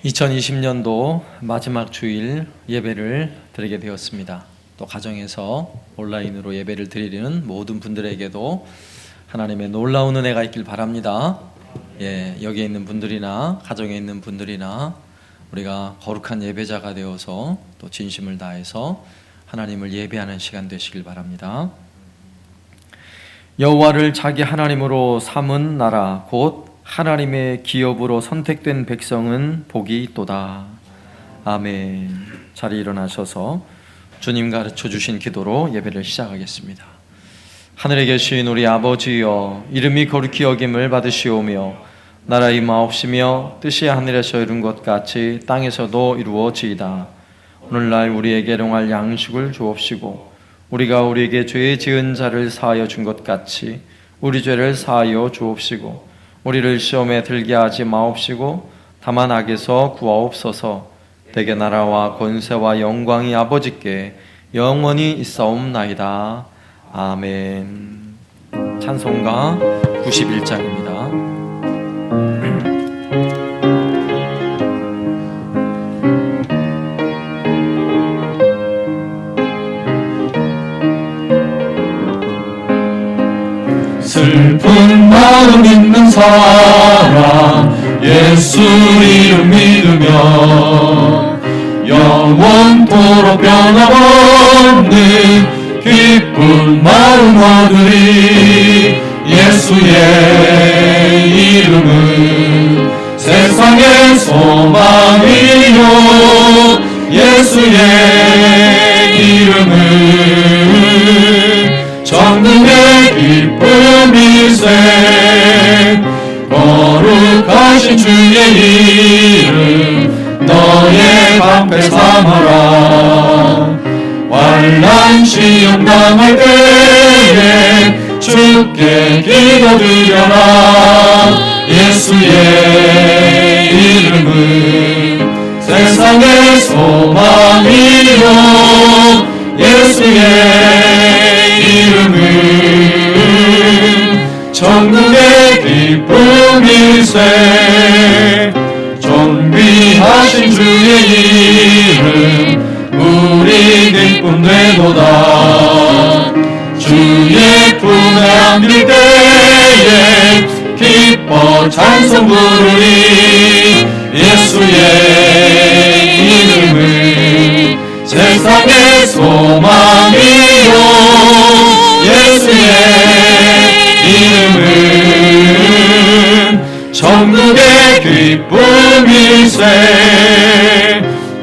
2020년도 마지막 주일 예배를 드리게 되었습니다. 또 가정에서 온라인으로 예배를 드리는 모든 분들에게도 하나님의 놀라운 은혜가 있길 바랍니다. 여기에 있는 분들이나 가정에 있는 분들이나 우리가 거룩한 예배자가 되어서 또 진심을 다해서 하나님을 예배하는 시간 되시길 바랍니다. 여호와를 자기 하나님으로 삼은 나라 곧 하나님의 기업으로 선택된 백성은 복이 있도다. 아멘. 자리에 일어나셔서 주님 가르쳐 주신 기도로 예배를 시작하겠습니다. 하늘에 계신 우리 아버지여, 이름이 거룩히 여김을 받으시오며 나라 임하옵시며 뜻이 하늘에서 이룬 것 같이 땅에서도 이루어지이다. 오늘날 우리에게 일용할 양식을 주옵시고 우리가 우리에게 죄 지은 자를 사하여 준 것 같이 우리 죄를 사하여 주옵시고 우리를 시험에 들게 하지 마옵시고 다만 악에서 구하옵소서. 대개 나라와 권세와 영광이 아버지께 영원히 있사옵나이다. 아멘. 찬송가 91장입니다. 슬픈 마음 있는 사람 예수 이름 믿으며 영원토록 변함없는 기쁜 마음 얻으리. 예수의 이름은 세상의 소망이요 예수의 이름은 전능의 기쁨일세. 거룩하신 주의 이름 너의 방패 삼아라. 환난 시험 당할 때에 주께 기도드려라. 예수의 이름은 세상의 소망이요 예수의 이름은 전능의 기쁨일세. 존귀하신 주의 이름 우리 기쁨 되도다. 주의 품에 안길 때에 기뻐 찬송 부르리. 예수의 이름은 세상의 소망이요 예수의 이름은 천국의 기쁨일세.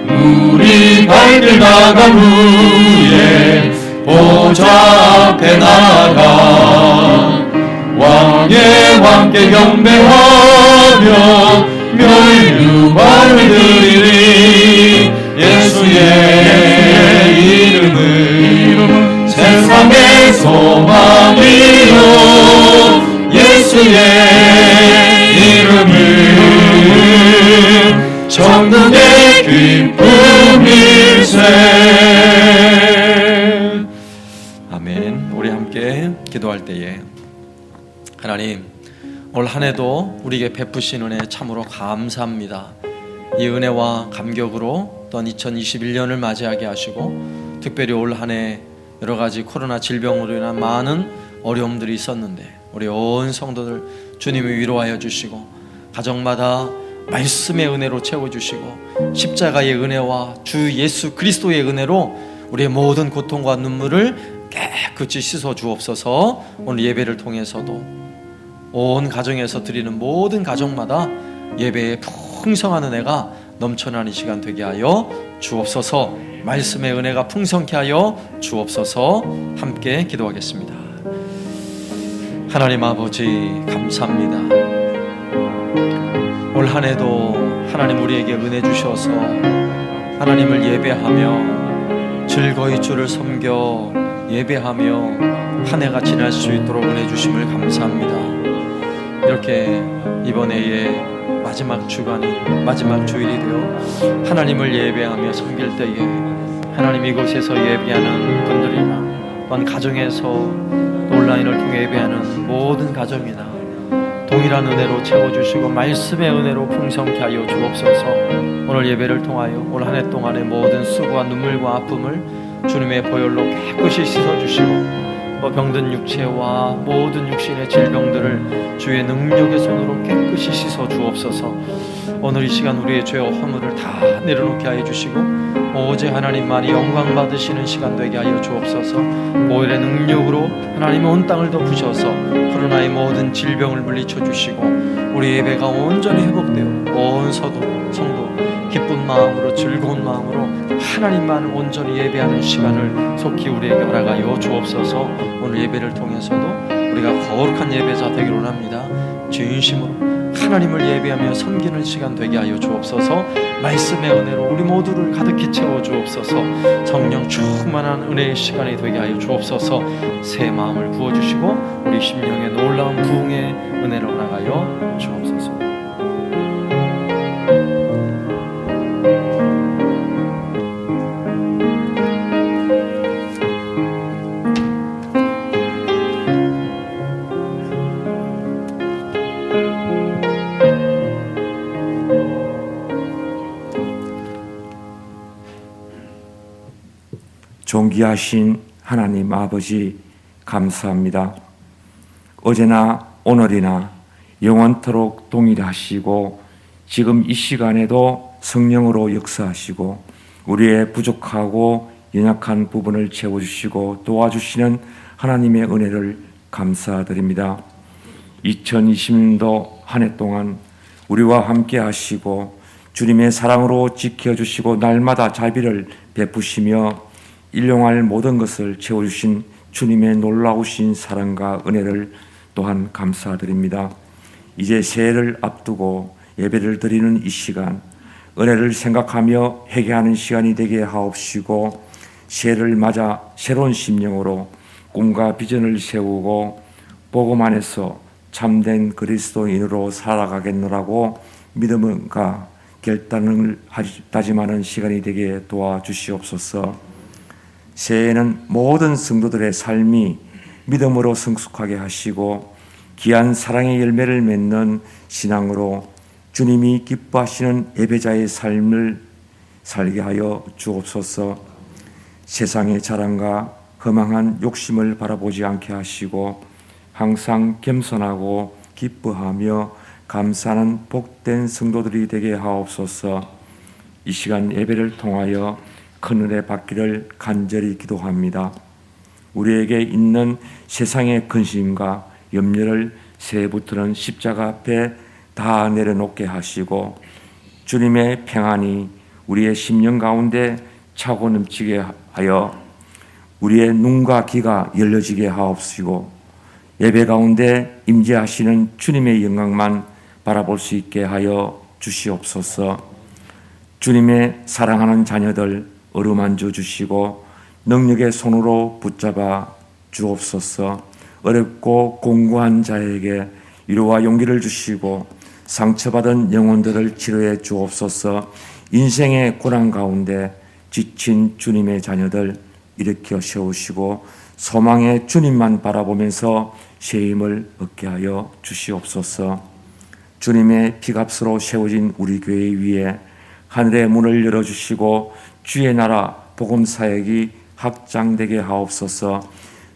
우리 갈 길 나간 후에 보좌 앞에 나가 왕의 왕께 경배하며 멸류관을 드리리. 예수의 이름은 세상의 소망이요 예수의 이름은 천국의 기쁨일세. 아멘. 우리 함께 기도할 때에 하나님, 올 한 해도 우리에게 베푸신 은혜 참으로 감사합니다. 이 은혜와 감격으로 또한 2021년을 맞이하게 하시고 특별히 올 한 해 여러 가지 코로나 질병으로 인한 많은 어려움들이 있었는데 우리 온 성도들 주님이 위로하여 주시고 가정마다 말씀의 은혜로 채워주시고 십자가의 은혜와 주 예수 그리스도의 은혜로 우리의 모든 고통과 눈물을 깨끗이 씻어 주옵소서. 오늘 예배를 통해서도 온 가정에서 드리는 모든 가정마다 예배의 풍성한 은혜가 넘쳐나는 시간 되게 하여 주옵소서. 말씀의 은혜가 풍성케 하여 주옵소서. 함께 기도하겠습니다. 하나님 아버지 감사합니다. 올 한 해도 하나님 우리에게 은혜 주셔서 하나님을 예배하며 즐거이 주를 섬겨 예배하며 한 해가 지날 수 있도록 은혜 주심을 감사합니다. 이렇게 이번 해의 마지막 주간이 마지막 주일이 되어 하나님을 예배하며 섬길 때에 하나님 이곳에서 예배하는 분들이나 또한 가정에서 온라인을 통해 예배하는 모든 가정이나 동일한 은혜로 채워주시고 말씀의 은혜로 풍성케 하여 주옵소서. 오늘 예배를 통하여 올 한 해 동안의 모든 수고와 눈물과 아픔을 주님의 보혈로 깨끗이 씻어주시고 병든 육체와 모든 육신의 질병들을 주의 능력의 손으로 깨끗이 씻어 주옵소서. 오늘 이 시간 우리의 죄와 허물을 다 내려놓게 하여 주시고 오직 하나님만이 영광 받으시는 시간 되게 하여 주옵소서. 보혈의 능력으로 하나님 온 땅을 덮으셔서 코로나의 모든 질병을 물리쳐 주시고 우리 예배가 온전히 회복되어 온 성도 기쁜 마음으로 즐거운 마음으로 하나님만을 온전히 예배하는 시간을 속히 우리에게 허락하여 주옵소서. 오늘 예배를 통해서도 우리가 거룩한 예배자 되기를 원합니다. 진심으로 하나님을 예배하며 섬기는 시간 되게 하여 주옵소서. 말씀의 은혜로 우리 모두를 가득히 채워 주옵소서. 성령 충만한 은혜의 시간이 되게 하여 주옵소서. 새 마음을 부어주시고 우리 심령의 놀라운 부흥의 은혜를 허락하여 주옵소서. 존귀하신 하나님 아버지 감사합니다. 어제나 오늘이나 영원토록 동일하시고 지금 이 시간에도 성령으로 역사하시고 우리의 부족하고 연약한 부분을 채워주시고 도와주시는 하나님의 은혜를 감사드립니다. 2020년도 한 해 동안 우리와 함께 하시고 주님의 사랑으로 지켜주시고 날마다 자비를 베푸시며 일용할 모든 것을 채워주신 주님의 놀라우신 사랑과 은혜를 또한 감사드립니다. 이제 새해를 앞두고 예배를 드리는 이 시간 은혜를 생각하며 회개하는 시간이 되게 하옵시고 새해를 맞아 새로운 심령으로 꿈과 비전을 세우고 복음 안에서 참된 그리스도인으로 살아가겠노라고 믿음과 결단을 다짐하는 시간이 되게 도와주시옵소서. 새해에는 모든 성도들의 삶이 믿음으로 성숙하게 하시고 귀한 사랑의 열매를 맺는 신앙으로 주님이 기뻐하시는 예배자의 삶을 살게 하여 주옵소서. 세상의 자랑과 허망한 욕심을 바라보지 않게 하시고 항상 겸손하고 기뻐하며 감사하는 복된 성도들이 되게 하옵소서. 이 시간 예배를 통하여 큰 은혜 받기를 간절히 기도합니다. 우리에게 있는 세상의 근심과 염려를 새해부터는 십자가 앞에 다 내려놓게 하시고 주님의 평안이 우리의 심령 가운데 차고 넘치게 하여 우리의 눈과 귀가 열려지게 하옵시고 예배 가운데 임재하시는 주님의 영광만 바라볼 수 있게 하여 주시옵소서. 주님의 사랑하는 자녀들 어루만져 주시고 능력의 손으로 붙잡아 주옵소서. 어렵고 공고한 자에게 위로와 용기를 주시고 상처받은 영혼들을 치료해 주옵소서. 인생의 고난 가운데 지친 주님의 자녀들 일으켜 세우시고 소망의 주님만 바라보면서 새 힘을 얻게 하여 주시옵소서. 주님의 피값으로 세워진 우리 교회 위에 하늘의 문을 열어주시고 주의 나라 복음 사역이 확장되게 하옵소서.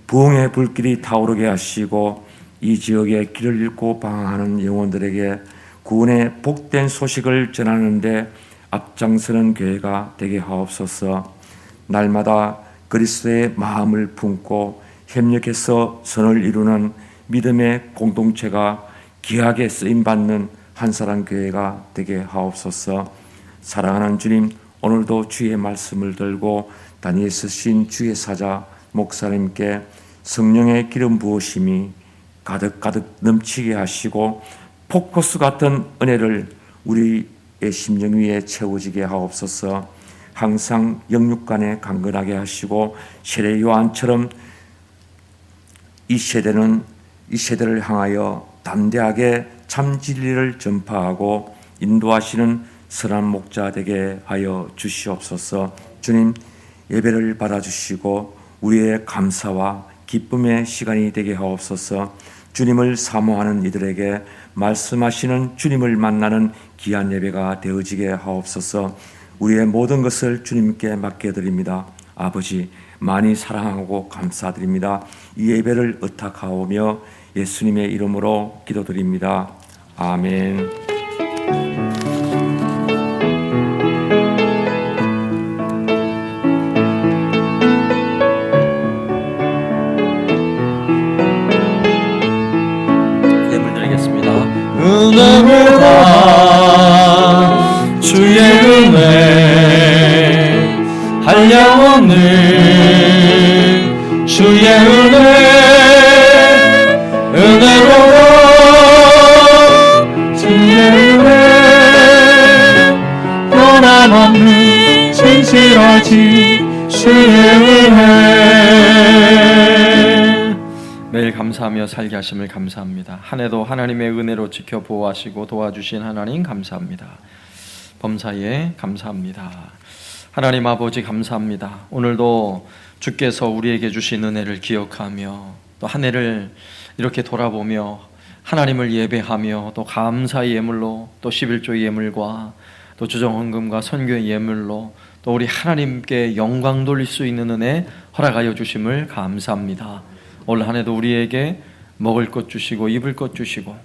부흥의 불길이 타오르게 하시고 이 지역에 길을 잃고 방황하는 영혼들에게 구원의 복된 소식을 전하는데 앞장서는 교회가 되게 하옵소서. 날마다 그리스도의 마음을 품고 협력해서 선을 이루는 믿음의 공동체가 귀하게 쓰임받는 한사랑 교회가 되게 하옵소서. 사랑하는 주님, 오늘도 주의 말씀을 들고 단위에 서신 주의 사자 목사님께 성령의 기름 부으심이 가득가득 넘치게 하시고 폭포수 같은 은혜를 우리의 심령 위에 채워지게 하옵소서. 항상 영육간에 강건하게 하시고 세례 요한처럼 이 세대를 향하여 담대하게 참 진리를 전파하고 인도하시는 선한 목자 되게 하여 주시옵소서. 주님, 예배를 받아주시고 우리의 감사와 기쁨의 시간이 되게 하옵소서. 주님을 사모하는 이들에게 말씀하시는 주님을 만나는 귀한 예배가 되어지게 하옵소서. 우리의 모든 것을 주님께 맡겨드립니다. 아버지, 많이 사랑하고 감사드립니다. 이 예배를 의탁하오며 예수님의 이름으로 기도드립니다. 아멘. 예물 드리겠습니다. 은혜로다 주의 은혜 한량없는 주의 은혜로다 주의 은혜 변함없는 진실하지 주의 은혜. 매일 감사하며 살게 하심을 감사합니다. 한 해도 하나님의 은혜로 지켜 보호하시고 도와주신 하나님 감사합니다. 범사에 감사합니다. 하나님 아버지 감사합니다. 오늘도 주께서 우리에게 주신 은혜를 기억하며 또 한 해를 이렇게 돌아보며 하나님을 예배하며 또 감사의 예물로 또 11조의 예물과 또 주정헌금과 선교의 예물로 또 우리 하나님께 영광 돌릴 수 있는 은혜 허락하여 주심을 감사합니다. 올 한 해도 우리에게 먹을 것 주시고 입을 것 주시고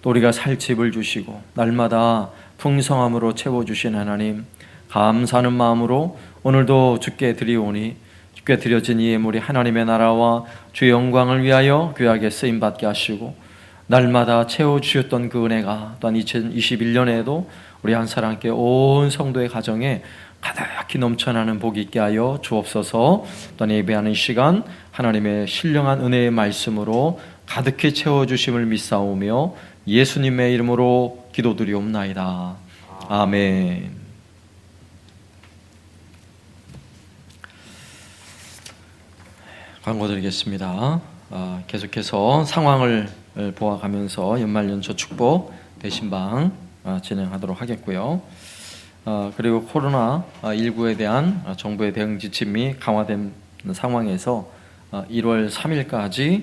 또 우리가 살 집을 주시고 날마다 풍성함으로 채워주신 하나님 감사하는 마음으로 오늘도 주께 드리오니 주께 드려진 이 예물이 하나님의 나라와 주의 영광을 위하여 귀하게 쓰임받게 하시고 날마다 채워주셨던 그 은혜가 또한 2021년에도 우리 한사랑교회 온 성도의 가정에 가득히 넘쳐나는 복이 있게 하여 주옵소서. 또한 예배하는 시간 하나님의 신령한 은혜의 말씀으로 가득히 채워주심을 믿사오며 예수님의 이름으로 기도드리옵나이다. 아멘. 광고 드리겠습니다. 계속해서 상황을 보아가면서 연말연초 축복 대신방 진행하도록 하겠고요. 그리고 코로나19에 대한 정부의 대응 지침이 강화된 상황에서 1월 3일까지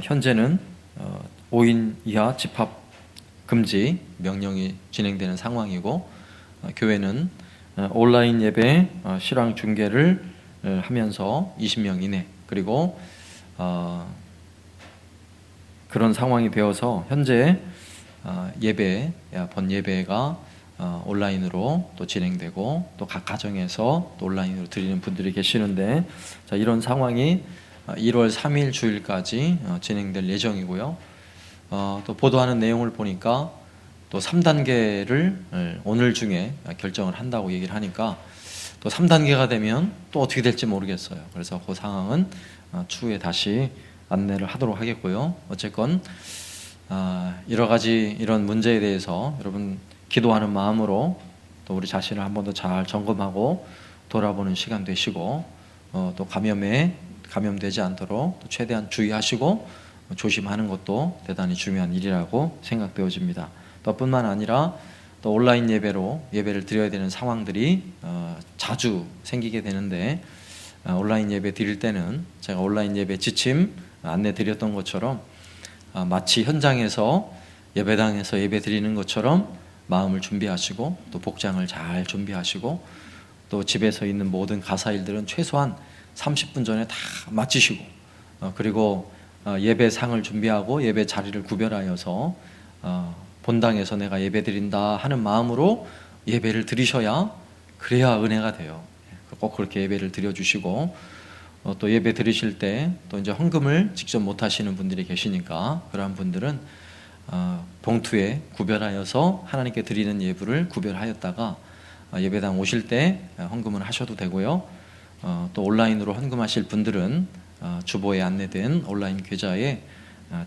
현재는 5인 이하 집합 금지 명령이 진행되는 상황이고 교회는 온라인 예배 실황 중계를 하면서 20명 이내 그리고 그런 상황이 되어서 현재 본 예배가 온라인으로 또 진행되고 또 각 가정에서 또 온라인으로 드리는 분들이 계시는데 자, 이런 상황이 1월 3일 주일까지 진행될 예정이고요. 또 보도하는 내용을 보니까 또 3단계를 오늘 중에 결정을 한다고 얘기를 하니까 또 3단계가 되면 또 어떻게 될지 모르겠어요. 그래서 그 상황은 추후에 다시 안내를 하도록 하겠고요. 어쨌건 여러 가지 이런 문제에 대해서 여러분 기도하는 마음으로 또 우리 자신을 한 번 더 잘 점검하고 돌아보는 시간 되시고 또 감염되지 않도록 또 최대한 주의하시고 조심하는 것도 대단히 중요한 일이라고 생각되어집니다. 또 뿐만 아니라 또 온라인 예배를 드려야 되는 상황들이 자주 생기게 되는데 온라인 예배 드릴 때는 제가 온라인 예배 지침 안내 드렸던 것처럼 마치 현장에서 예배당에서 예배 드리는 것처럼 마음을 준비하시고 또 복장을 잘 준비하시고 또 집에서 있는 모든 가사일들은 최소한 30분 전에 다 마치시고 그리고 예배상을 준비하고 예배 자리를 구별하여서 본당에서 내가 예배 드린다 하는 마음으로 예배를 드리셔야 그래야 은혜가 돼요. 꼭 그렇게 예배를 드려주시고 또 예배 드리실 때 또 이제 헌금을 직접 못 하시는 분들이 계시니까 그러한 분들은 봉투에 구별하여서 하나님께 드리는 예물을 구별하였다가 예배당 오실 때 헌금을 하셔도 되고요. 또 온라인으로 헌금하실 분들은 주보에 안내된 온라인 계좌에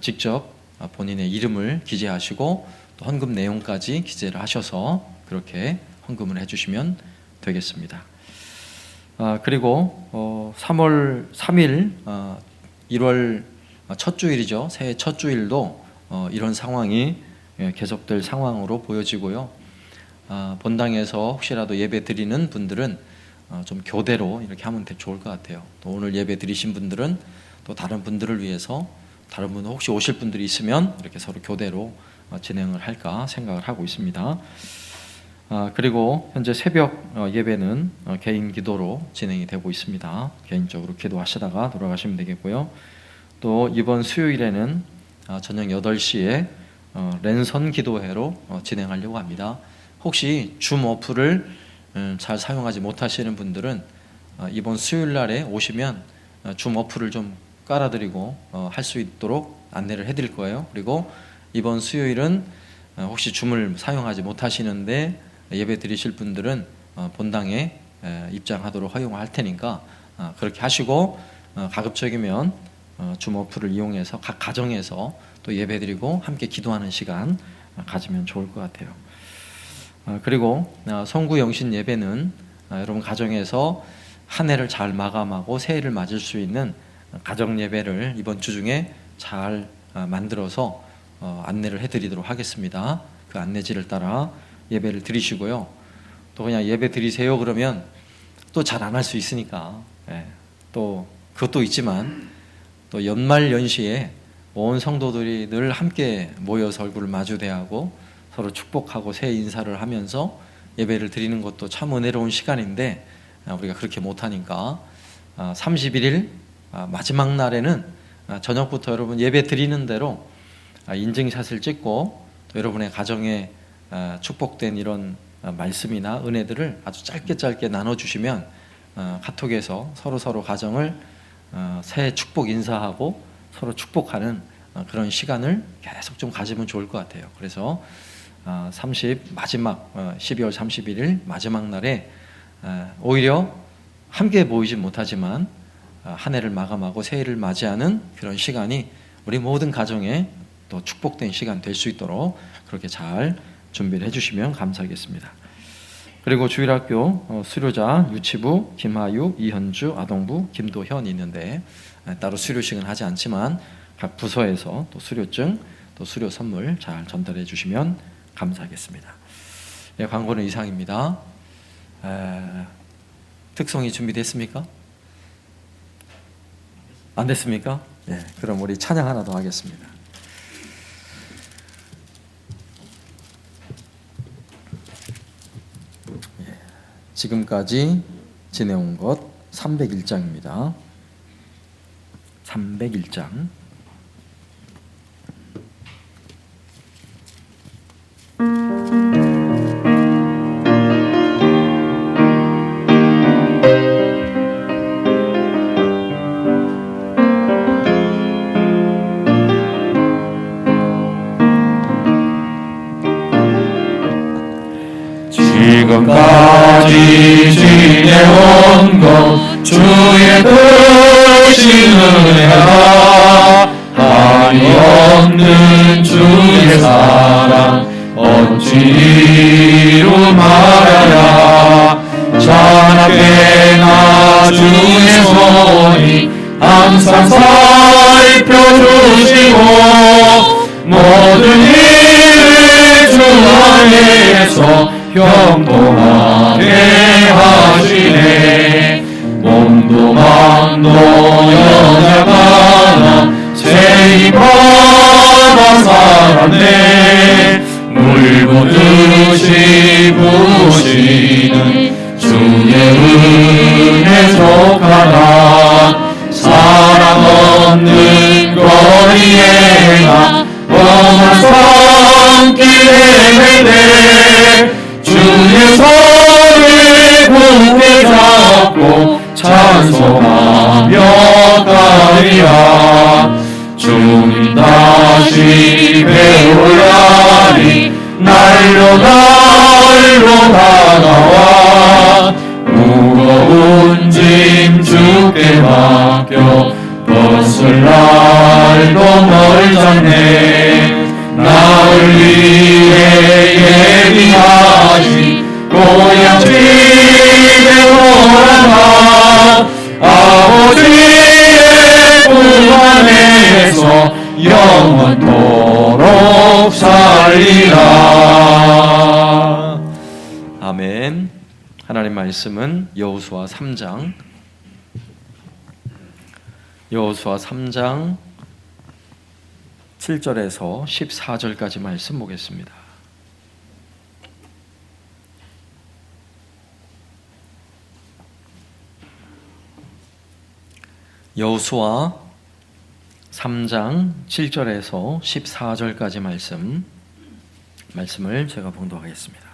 직접 본인의 이름을 기재하시고 또 헌금 내용까지 기재를 하셔서 그렇게 헌금을 해주시면 되겠습니다. 그리고 3월 3일 1월 첫 주일이죠. 새해 첫 주일도 이런 상황이 계속될 상황으로 보여지고요. 본당에서 혹시라도 예배 드리는 분들은 좀 교대로 이렇게 하면 좋을 것 같아요. 또 오늘 예배 드리신 분들은 또 다른 분들을 위해서 다른 분 혹시 오실 분들이 있으면 이렇게 서로 교대로 진행을 할까 생각을 하고 있습니다. 그리고 현재 새벽 예배는 개인 기도로 진행이 되고 있습니다. 개인적으로 기도하시다가 돌아가시면 되겠고요. 또 이번 수요일에는 저녁 8시에 랜선 기도회로 진행하려고 합니다. 혹시 줌 어플을 잘 사용하지 못하시는 분들은 이번 수요일 날에 오시면 줌 어플을 좀 깔아드리고 할 수 있도록 안내를 해드릴 거예요. 그리고 이번 수요일은 혹시 줌을 사용하지 못하시는데 예배 드리실 분들은 본당에 입장하도록 허용할 테니까 그렇게 하시고 가급적이면 줌 어플을 이용해서 각 가정에서 또 예배 드리고 함께 기도하는 시간 가지면 좋을 것 같아요. 그리고 성구 영신 예배는 여러분 가정에서 한 해를 잘 마감하고 새해를 맞을 수 있는 가정 예배를 이번 주 중에 잘 만들어서 안내를 해드리도록 하겠습니다. 그 안내지를 따라 예배를 드리시고요. 또 그냥 예배 드리세요 그러면 또 잘 안 할 수 있으니까 또 그것도 있지만 또 연말 연시에 온 성도들이 늘 함께 모여서 얼굴을 마주대하고 서로 축복하고 새해 인사를 하면서 예배를 드리는 것도 참 은혜로운 시간인데 우리가 그렇게 못하니까 31일 마지막 날에는 저녁부터 여러분 예배 드리는 대로 인증샷을 찍고 또 여러분의 가정에 축복된 이런 말씀이나 은혜들을 아주 짧게 나눠주시면 카톡에서 서로 가정을 새해 축복 인사하고 서로 축복하는 그런 시간을 계속 좀 가지면 좋을 것 같아요. 그래서 12월 31일 마지막 날에 오히려 함께 모이진 못하지만 한 해를 마감하고 새해를 맞이하는 그런 시간이 우리 모든 가정에 또 축복된 시간 될 수 있도록 그렇게 잘 준비를 해주시면 감사하겠습니다. 그리고 주일학교 수료자 유치부 김하유, 이현주, 아동부 김도현이 있는데 따로 수료식은 하지 않지만 각 부서에서 또 수료증 또 수료 선물 잘 전달해 주시면 감사하겠습니다. 광고는 이상입니다. 특송이 준비됐습니까? 안 됐습니까? 그럼 우리 찬양 하나 더 하겠습니다. 지금까지 지내온 것 301장입니다. 301장. 지금까지 지내온 것 주의 크신 은혜라 한이 없는 주의 사랑 어찌 이루 말하랴 찬악해나 주의 손이 항상 살펴주시고 모든 일을 주 안에서 형통하게 하시네 몸도 마음도 연약하나 새 힘받아 살았네 물보듯이 부으시는 주의 은혜 속하나 사랑 없는 거리에 나 험한 산길에 헤매 주의 손을 굳게 잡고 찬송하며 가리라 주님 다시 배우라니 날로 다가와 무거운 짐 주께 맡겨 벗을 날도 멀잖네 나를 위해 예비하신 고향 집에 돌아가 아버지의 품 안에서 영원토록 살리라. 아멘. 하나님 말씀은 여호수아 3장 7절에서 14절까지 말씀 보겠습니다. 여호수아 3장 7절에서 14절까지 말씀을 제가 봉독하겠습니다.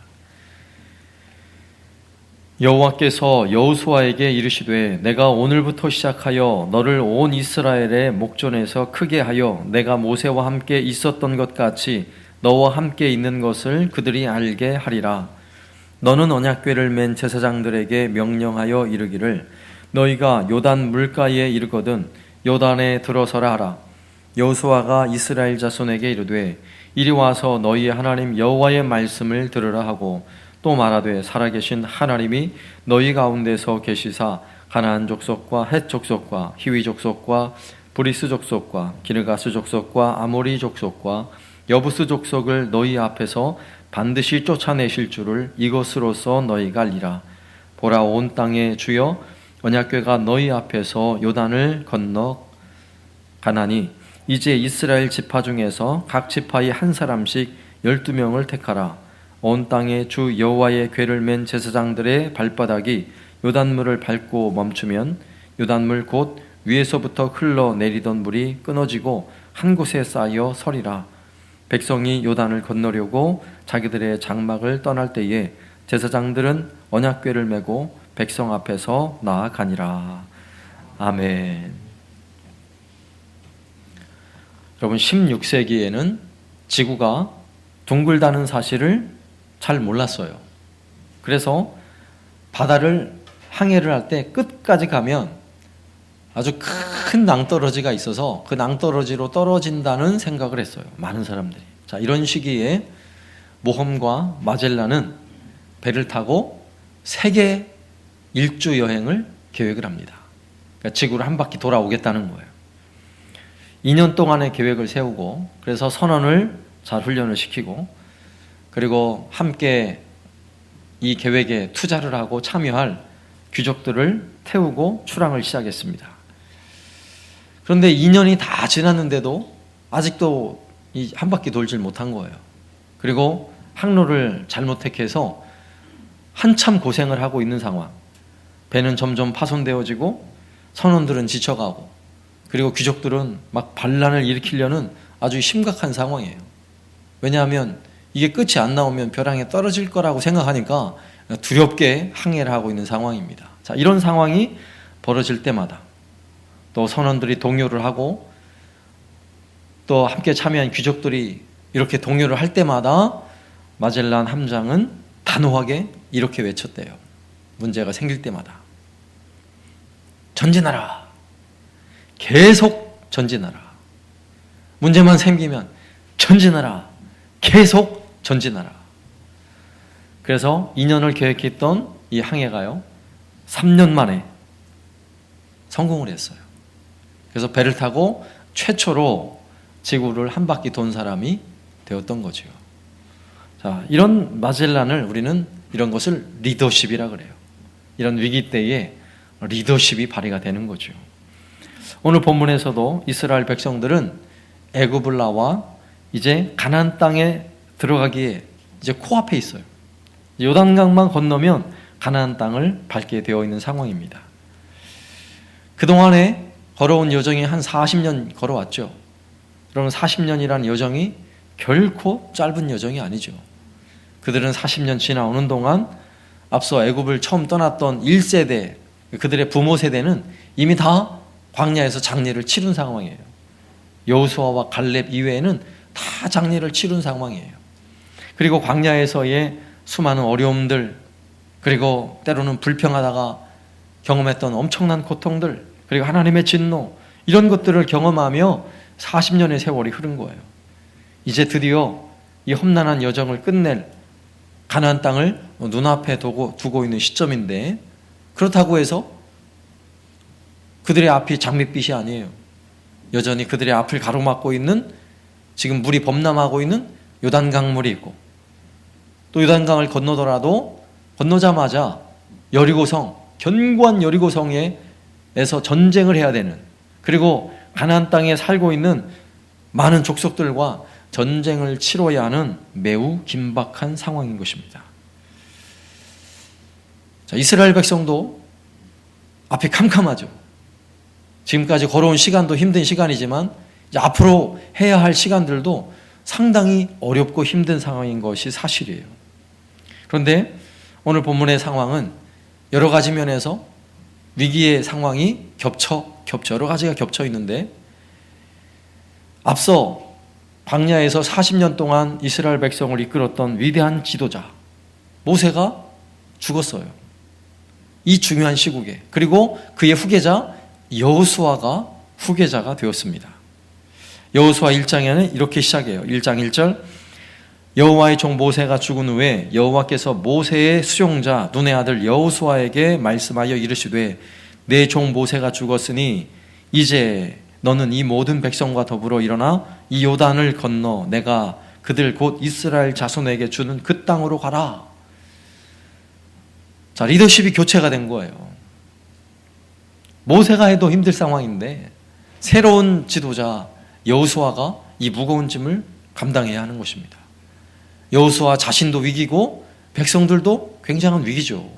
여호와께서 여호수아에게 이르시되 내가 오늘부터 시작하여 너를 온 이스라엘의 목전에서 크게 하여 내가 모세와 함께 있었던 것 같이 너와 함께 있는 것을 그들이 알게 하리라. 너는 언약궤를 맨 제사장들에게 명령하여 이르기를 너희가 요단 물가에 이르거든 요단에 들어서라 하라. 여호수아가 이스라엘 자손에게 이르되 이리 와서 너희의 하나님 여호와의 말씀을 들으라 하고 또 말하되 살아계신 하나님이 너희 가운데서 계시사 가나안 족속과 헷 족속과 히위 족속과 브리스 족속과 기르가스 족속과 아모리 족속과 여부스 족속을 너희 앞에서 반드시 쫓아내실 줄을 이것으로써 너희가 알리라. 보라, 온 땅의 주여 언약궤가 너희 앞에서 요단을 건너 가나니 이제 이스라엘 지파 중에서 각 지파의 한 사람씩 12명을 택하라. 온 땅의 주 여호와의 궤를 맨 제사장들의 발바닥이 요단물을 밟고 멈추면 요단물 곧 위에서부터 흘러내리던 물이 끊어지고 한 곳에 쌓여 서리라. 백성이 요단을 건너려고 자기들의 장막을 떠날 때에 제사장들은 언약궤를 메고 백성 앞에서 나아가니라. 아멘. 여러분, 16세기에는 지구가 둥글다는 사실을 잘 몰랐어요. 그래서 바다를 항해를 할 때 끝까지 가면 아주 큰 낭떠러지가 있어서 그 낭떠러지로 떨어진다는 생각을 했어요. 많은 사람들이. 자, 이런 시기에 모험과 마젤란은 배를 타고 세계 일주 여행을 계획을 합니다. 그러니까 지구를 한 바퀴 돌아오겠다는 거예요. 2년 동안의 계획을 세우고 그래서 선원을 잘 훈련을 시키고 그리고 함께 이 계획에 투자를 하고 참여할 귀족들을 태우고 출항을 시작했습니다. 그런데 2년이 다 지났는데도 아직도 이 한 바퀴 돌질 못한 거예요. 그리고 항로를 잘못 택해서 한참 고생을 하고 있는 상황. 배는 점점 파손되어지고 선원들은 지쳐가고 그리고 귀족들은 막 반란을 일으키려는 아주 심각한 상황이에요. 왜냐하면 이게 끝이 안 나오면 벼랑에 떨어질 거라고 생각하니까 두렵게 항해를 하고 있는 상황입니다. 자, 이런 상황이 벌어질 때마다 또 선원들이 동요를 하고 또 함께 참여한 귀족들이 이렇게 동요를 할 때마다 마젤란 함장은 단호하게 이렇게 외쳤대요. 문제가 생길 때마다 전진하라. 계속 전진하라. 문제만 생기면 전진하라. 계속 전진하라. 그래서 2년을 계획했던 이 항해가요 3년 만에 성공을 했어요. 그래서 배를 타고 최초로 지구를 한 바퀴 돈 사람이 되었던 거죠. 자, 이런 마젤란을 우리는 이런 것을 리더십이라 그래요. 이런 위기 때에 리더십이 발휘가 되는 거죠. 오늘 본문에서도 이스라엘 백성들은 애굽을 나와 이제 가나안 땅에 들어가기에 이제 코앞에 있어요. 요단강만 건너면 가나안 땅을 밟게 되어 있는 상황입니다. 그동안에 걸어온 여정이 한 40년 걸어왔죠. 그러면 40년이라는 여정이 결코 짧은 여정이 아니죠. 그들은 40년 지나오는 동안 앞서 애굽을 처음 떠났던 1세대, 그들의 부모 세대는 이미 다 광야에서 장례를 치른 상황이에요. 여호수아와 갈렙 이외에는 다 장례를 치른 상황이에요. 그리고 광야에서의 수많은 어려움들, 그리고 때로는 불평하다가 경험했던 엄청난 고통들, 그리고 하나님의 진노, 이런 것들을 경험하며 40년의 세월이 흐른 거예요. 이제 드디어 이 험난한 여정을 끝낼 가나안 땅을 눈앞에 두고 있는 시점인데, 그렇다고 해서 그들의 앞이 장밋빛이 아니에요. 여전히 그들의 앞을 가로막고 있는, 지금 물이 범람하고 있는 요단강물이 있고, 또 요단강을 건너더라도 건너자마자 여리고성, 견고한 여리고성에서 전쟁을 해야 되는, 그리고 가나안 땅에 살고 있는 많은 족속들과 전쟁을 치러야 하는 매우 긴박한 상황인 것입니다. 자, 이스라엘 백성도 앞이 캄캄하죠. 지금까지 걸어온 시간도 힘든 시간이지만 이제 앞으로 해야 할 시간들도 상당히 어렵고 힘든 상황인 것이 사실이에요. 그런데 오늘 본문의 상황은 여러 가지 면에서 위기의 상황이 겹쳐 여러 가지가 겹쳐 있는데, 앞서 광야에서 40년 동안 이스라엘 백성을 이끌었던 위대한 지도자 모세가 죽었어요. 이 중요한 시국에. 그리고 그의 후계자 여호수아가 후계자가 되었습니다. 여호수아 1장에는 이렇게 시작해요. 1장 1절, 여호와의 종 모세가 죽은 후에 여호와께서 모세의 수종자 눈의 아들 여호수아에게 말씀하여 이르시되, 내 종 모세가 죽었으니 이제 너는 이 모든 백성과 더불어 일어나 이 요단을 건너 내가 그들 곧 이스라엘 자손에게 주는 그 땅으로 가라. 자, 리더십이 교체가 된 거예요. 모세가 해도 힘들 상황인데 새로운 지도자 여호수아가 이 무거운 짐을 감당해야 하는 것입니다. 여호수아 자신도 위기고 백성들도 굉장한 위기죠.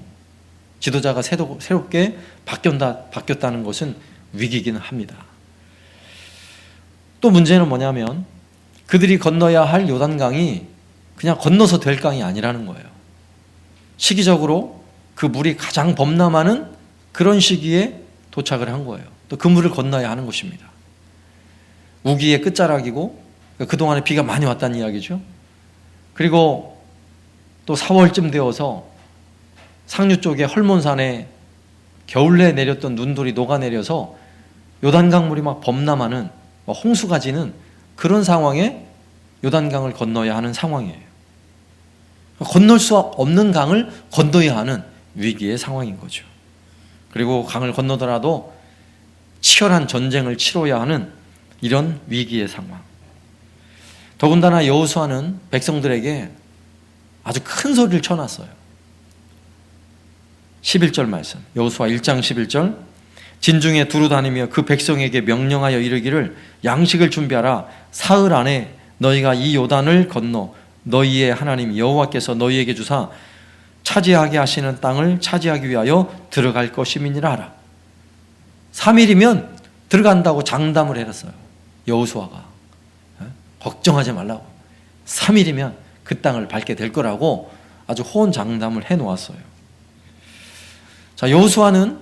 지도자가 새롭게 바뀌었다는 것은 위기이기는 합니다. 또 문제는 뭐냐면 그들이 건너야 할 요단강이 그냥 건너서 될 강이 아니라는 거예요. 시기적으로 그 물이 가장 범람하는 그런 시기에 도착을 한 거예요. 또 그 물을 건너야 하는 것입니다. 우기의 끝자락이고 그동안에 비가 많이 왔다는 이야기죠. 그리고 또 4월쯤 되어서 상류 쪽에 헐몬산에 겨울 내에 내렸던 눈돌이 녹아내려서 요단강물이 막 범람하는 홍수가 지는 그런 상황에 요단강을 건너야 하는 상황이에요. 건널 수 없는 강을 건너야 하는 위기의 상황인 거죠. 그리고 강을 건너더라도 치열한 전쟁을 치러야 하는 이런 위기의 상황. 더군다나 여호수아는 백성들에게 아주 큰 소리를 쳐놨어요. 11절 말씀, 여호수아 1장 11절, 진중에 두루 다니며 그 백성에게 명령하여 이르기를 양식을 준비하라. 사흘 안에 너희가 이 요단을 건너 너희의 하나님 여호와께서 너희에게 주사 차지하게 하시는 땅을 차지하기 위하여 들어갈 것임이니라 하라. 3일이면 들어간다고 장담을 해놨어요. 여호수아가. 걱정하지 말라고. 3일이면 그 땅을 밟게 될 거라고 아주 호언장담을 해놓았어요. 자, 여호수아는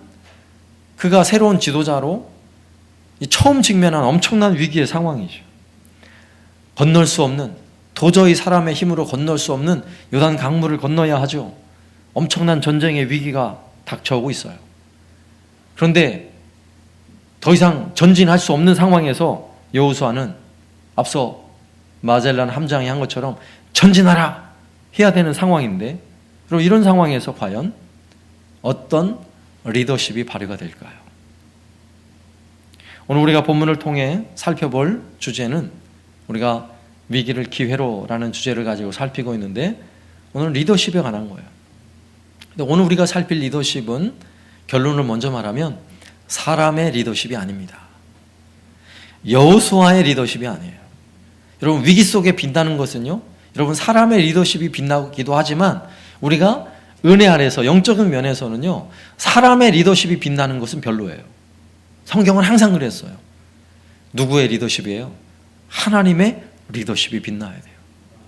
그가 새로운 지도자로 처음 직면한 엄청난 위기의 상황이죠. 건널 수 없는, 도저히 사람의 힘으로 건널 수 없는 요단 강물을 건너야 하죠. 엄청난 전쟁의 위기가 닥쳐오고 있어요. 그런데 더 이상 전진할 수 없는 상황에서 여호수아는 앞서 마젤란 함장이 한 것처럼 전진하라 해야 되는 상황인데, 그럼 이런 상황에서 과연 어떤 리더십이 발휘가 될까요? 오늘 우리가 본문을 통해 살펴볼 주제는 우리가 위기를 기회로라는 주제를 가지고 살피고 있는데, 오늘 리더십에 관한 거예요. 근데 오늘 우리가 살필 리더십은 결론을 먼저 말하면 사람의 리더십이 아닙니다. 여호수아의 리더십이 아니에요. 여러분, 위기 속에 빛나는 것은요, 여러분, 사람의 리더십이 빛나기도 하지만 우리가 은혜 아래서 영적인 면에서는요, 사람의 리더십이 빛나는 것은 별로예요. 성경은 항상 그랬어요. 누구의 리더십이에요? 하나님의 리더십이 빛나야 돼요.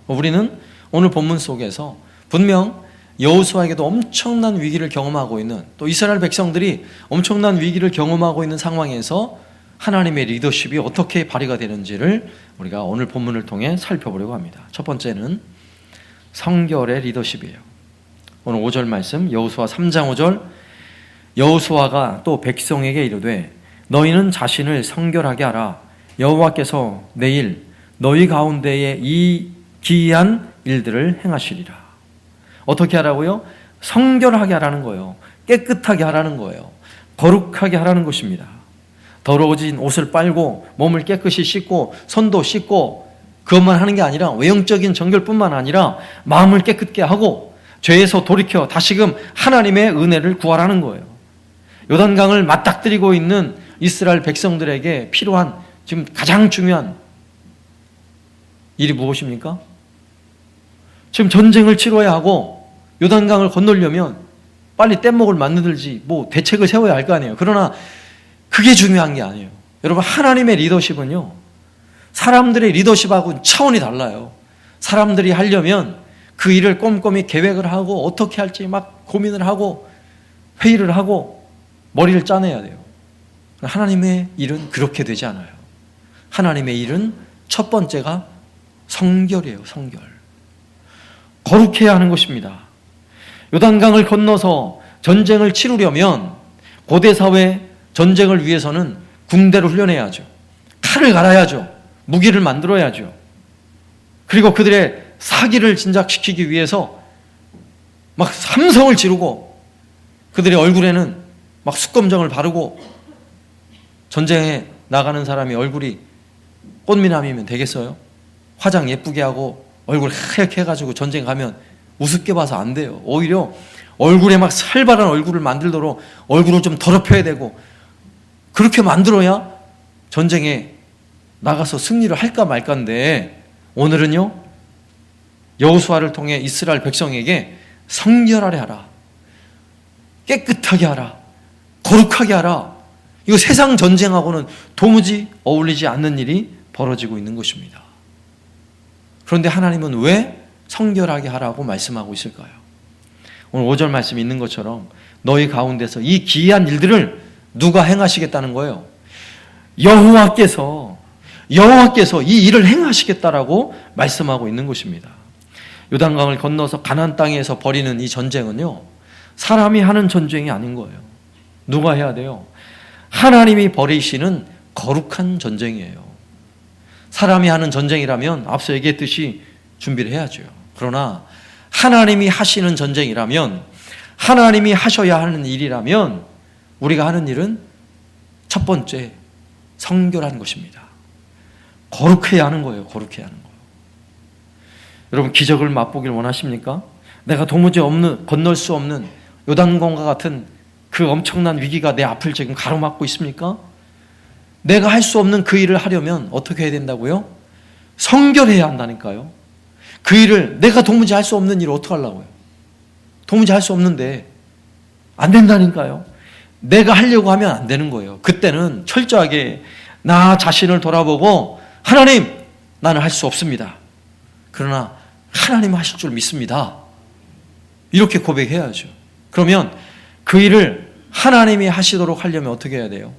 우리는 오늘 본문 속에서 분명 여호수아에게도 엄청난 위기를 경험하고 있는, 또 이스라엘 백성들이 엄청난 위기를 경험하고 있는 상황에서 하나님의 리더십이 어떻게 발휘가 되는지를 우리가 오늘 본문을 통해 살펴보려고 합니다. 첫 번째는 성결의 리더십이에요. 오늘 5절 말씀, 여호수아 3장 5절, 여호수아가 또 백성에게 이르되 너희는 자신을 성결하게 하라. 여호와께서 내일 너희 가운데에 이 기이한 일들을 행하시리라. 어떻게 하라고요? 성결하게 하라는 거예요. 깨끗하게 하라는 거예요. 거룩하게 하라는 것입니다. 더러워진 옷을 빨고 몸을 깨끗이 씻고 손도 씻고 그것만 하는 게 아니라 외형적인 정결뿐만 아니라 마음을 깨끗게 하고 죄에서 돌이켜 다시금 하나님의 은혜를 구하라는 거예요. 요단강을 맞닥뜨리고 있는 이스라엘 백성들에게 필요한 지금 가장 중요한 일이 무엇입니까? 지금 전쟁을 치러야 하고 요단강을 건너려면 빨리 뗏목을 만들지 뭐 대책을 세워야 할 거 아니에요. 그러나 그게 중요한 게 아니에요. 여러분, 하나님의 리더십은요, 사람들의 리더십하고는 차원이 달라요. 사람들이 하려면 그 일을 꼼꼼히 계획을 하고 어떻게 할지 막 고민을 하고 회의를 하고 머리를 짜내야 돼요. 하나님의 일은 그렇게 되지 않아요. 하나님의 일은 첫 번째가 성결이에요. 성결. 거룩해야 하는 것입니다. 요단강을 건너서 전쟁을 치르려면 고대 사회 전쟁을 위해서는 군대를 훈련해야죠. 칼을 갈아야죠. 무기를 만들어야죠. 그리고 그들의 사기를 진작시키기 위해서 막 함성을 지르고 그들의 얼굴에는 막 숯검정을 바르고, 전쟁에 나가는 사람이 얼굴이 꽃미남이면 되겠어요? 화장 예쁘게 하고 얼굴 하얗게 해가지고 전쟁 가면 우습게 봐서 안 돼요. 오히려 얼굴에 막 살벌한 얼굴을 만들도록 얼굴을 좀 더럽혀야 되고, 그렇게 만들어야 전쟁에 나가서 승리를 할까 말까인데, 오늘은요, 여호수아를 통해 이스라엘 백성에게 성결하게 하라, 깨끗하게 하라, 거룩하게 하라. 이거 세상 전쟁하고는 도무지 어울리지 않는 일이 벌어지고 있는 것입니다. 그런데 하나님은 왜 성결하게 하라고 말씀하고 있을까요? 오늘 5절 말씀이 있는 것처럼 너희 가운데서 이 기이한 일들을 누가 행하시겠다는 거예요? 여호와께서 이 일을 행하시겠다라고 말씀하고 있는 것입니다. 요단강을 건너서 가나안 땅에서 벌이는 이 전쟁은요, 사람이 하는 전쟁이 아닌 거예요. 누가 해야 돼요? 하나님이 벌이시는 거룩한 전쟁이에요. 사람이 하는 전쟁이라면 앞서 얘기했듯이 준비를 해야죠. 그러나 하나님이 하시는 전쟁이라면, 하나님이 하셔야 하는 일이라면, 우리가 하는 일은 첫 번째 성결한 것입니다. 거룩해야 하는 거예요. 거룩해야 하는 거예요. 여러분, 기적을 맛보길 원하십니까? 내가 도무지 건널 수 없는 요단강과 같은 그 엄청난 위기가 내 앞을 지금 가로막고 있습니까? 내가 할 수 없는 그 일을 하려면 어떻게 해야 된다고요? 성결해야 한다니까요. 그 일을, 내가 도무지 할 수 없는 일을 어떻게 하려고요? 도무지 할 수 없는데 안 된다니까요. 내가 하려고 하면 안 되는 거예요. 그때는 철저하게 나 자신을 돌아보고, 하나님, 나는 할 수 없습니다. 그러나 하나님 하실 줄 믿습니다. 이렇게 고백해야죠. 그러면 그 일을 하나님이 하시도록 하려면 어떻게 해야 돼요?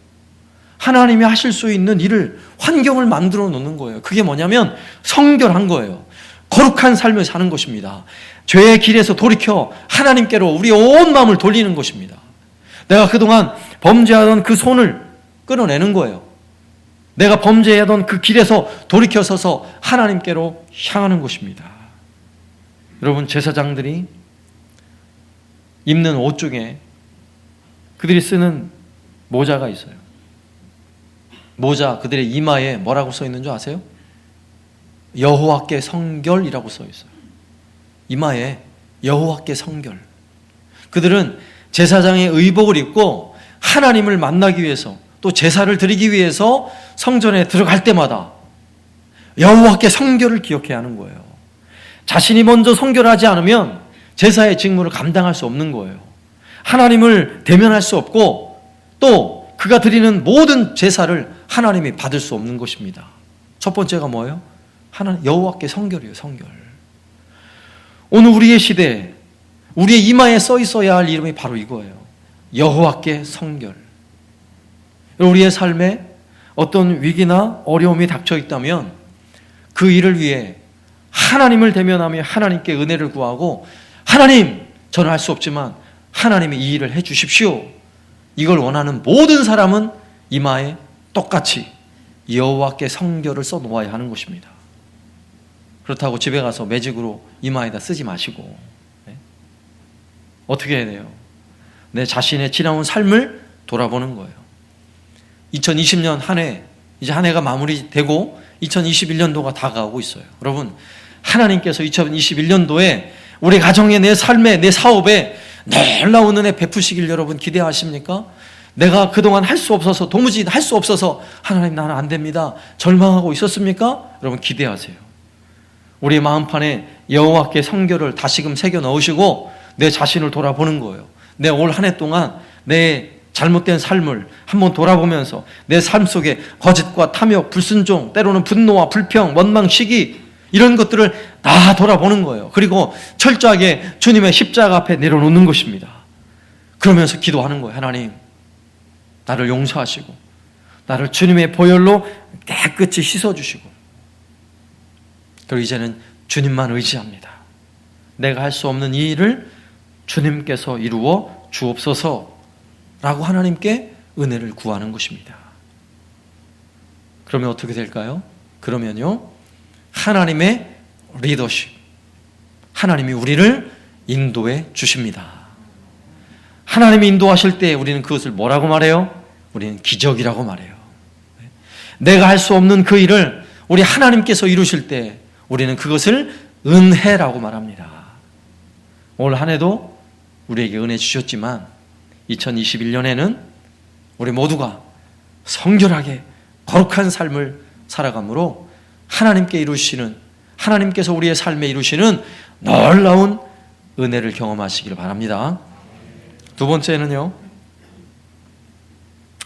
하나님이 하실 수 있는 일을, 환경을 만들어 놓는 거예요. 그게 뭐냐면 성결한 거예요. 거룩한 삶을 사는 것입니다. 죄의 길에서 돌이켜 하나님께로 우리 온 마음을 돌리는 것입니다. 내가 그동안 범죄하던 그 손을 끊어내는 거예요. 내가 범죄하던 그 길에서 돌이켜 서서 하나님께로 향하는 것입니다. 여러분, 제사장들이 입는 옷 중에 그들이 쓰는 모자가 있어요. 모자, 그들의 이마에 뭐라고 써 있는 줄 아세요? 여호와께 성결이라고 써 있어요. 이마에 여호와께 성결. 그들은 제사장의 의복을 입고 하나님을 만나기 위해서, 또 제사를 드리기 위해서 성전에 들어갈 때마다 여호와께 성결을 기억해야 하는 거예요. 자신이 먼저 성결하지 않으면 제사의 직무를 감당할 수 없는 거예요. 하나님을 대면할 수 없고, 또 그가 드리는 모든 제사를 하나님이 받을 수 없는 것입니다. 첫 번째가 뭐예요? 여호와께 성결이에요. 성결. 오늘 우리의 시대에 우리의 이마에 써 있어야 할 이름이 바로 이거예요. 여호와께 성결. 우리의 삶에 어떤 위기나 어려움이 닥쳐 있다면 그 일을 위해 하나님을 대면하며 하나님께 은혜를 구하고, 하나님, 저는 할 수 없지만 하나님이 이 일을 해 주십시오. 이걸 원하는 모든 사람은 이마에 똑같이 여호와께 성결을 써 놓아야 하는 것입니다. 그렇다고 집에 가서 매직으로 이마에다 쓰지 마시고, 어떻게 해야 돼요? 내 자신의 지나온 삶을 돌아보는 거예요. 2020년 한 해, 이제 한 해가 마무리되고 2021년도가 다가오고 있어요. 여러분, 하나님께서 2021년도에 우리 가정에, 내 삶에, 내 사업에 놀라운 은혜 베푸시길 여러분 기대하십니까? 내가 그동안 할 수 없어서, 도무지 할 수 없어서 하나님 나는 안 됩니다, 절망하고 있었습니까? 여러분 기대하세요. 우리 마음판에 여호와께 성결을 다시금 새겨 넣으시고 내 자신을 돌아보는 거예요. 내 올 한 해 동안 내 잘못된 삶을 한번 돌아보면서 내 삶 속에 거짓과 탐욕, 불순종, 때로는 분노와 불평, 원망, 시기 이런 것들을 다 돌아보는 거예요. 그리고 철저하게 주님의 십자가 앞에 내려놓는 것입니다. 그러면서 기도하는 거예요. 하나님, 나를 용서하시고 나를 주님의 보혈로 깨끗이 씻어주시고, 그리고 이제는 주님만 의지합니다. 내가 할 수 없는 이 일을 주님께서 이루어 주옵소서라고 하나님께 은혜를 구하는 것입니다. 그러면 어떻게 될까요? 그러면요, 하나님의 리더십, 하나님이 우리를 인도해 주십니다. 하나님이 인도하실 때 우리는 그것을 뭐라고 말해요? 우리는 기적이라고 말해요. 내가 할 수 없는 그 일을 우리 하나님께서 이루실 때 우리는 그것을 은혜라고 말합니다. 올 한 해도 우리에게 은혜 주셨지만 2021년에는 우리 모두가 성결하게 거룩한 삶을 살아가므로 하나님께 이루시는, 하나님께서 우리의 삶에 이루시는 놀라운 은혜를 경험하시길 바랍니다. 두 번째는요,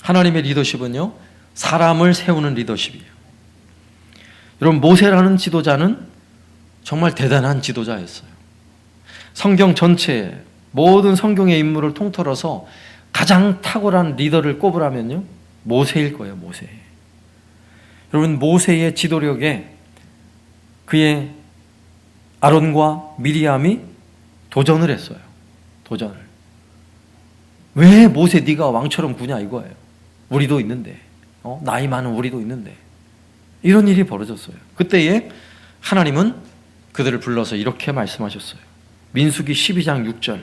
하나님의 리더십은요, 사람을 세우는 리더십이에요. 여러분, 모세라는 지도자는 정말 대단한 지도자였어요. 성경 전체 모든 성경의 인물을 통틀어서 가장 탁월한 리더를 꼽으라면요, 모세일 거예요. 모세. 여러분, 모세의 지도력에 그의 아론과 미리암이 도전을 했어요. 도전을. 왜 모세 네가 왕처럼 구냐 이거예요. 우리도 있는데, 나이 많은 우리도 있는데. 이런 일이 벌어졌어요. 그때에 하나님은 그들을 불러서 이렇게 말씀하셨어요. 민수기 12장 6절.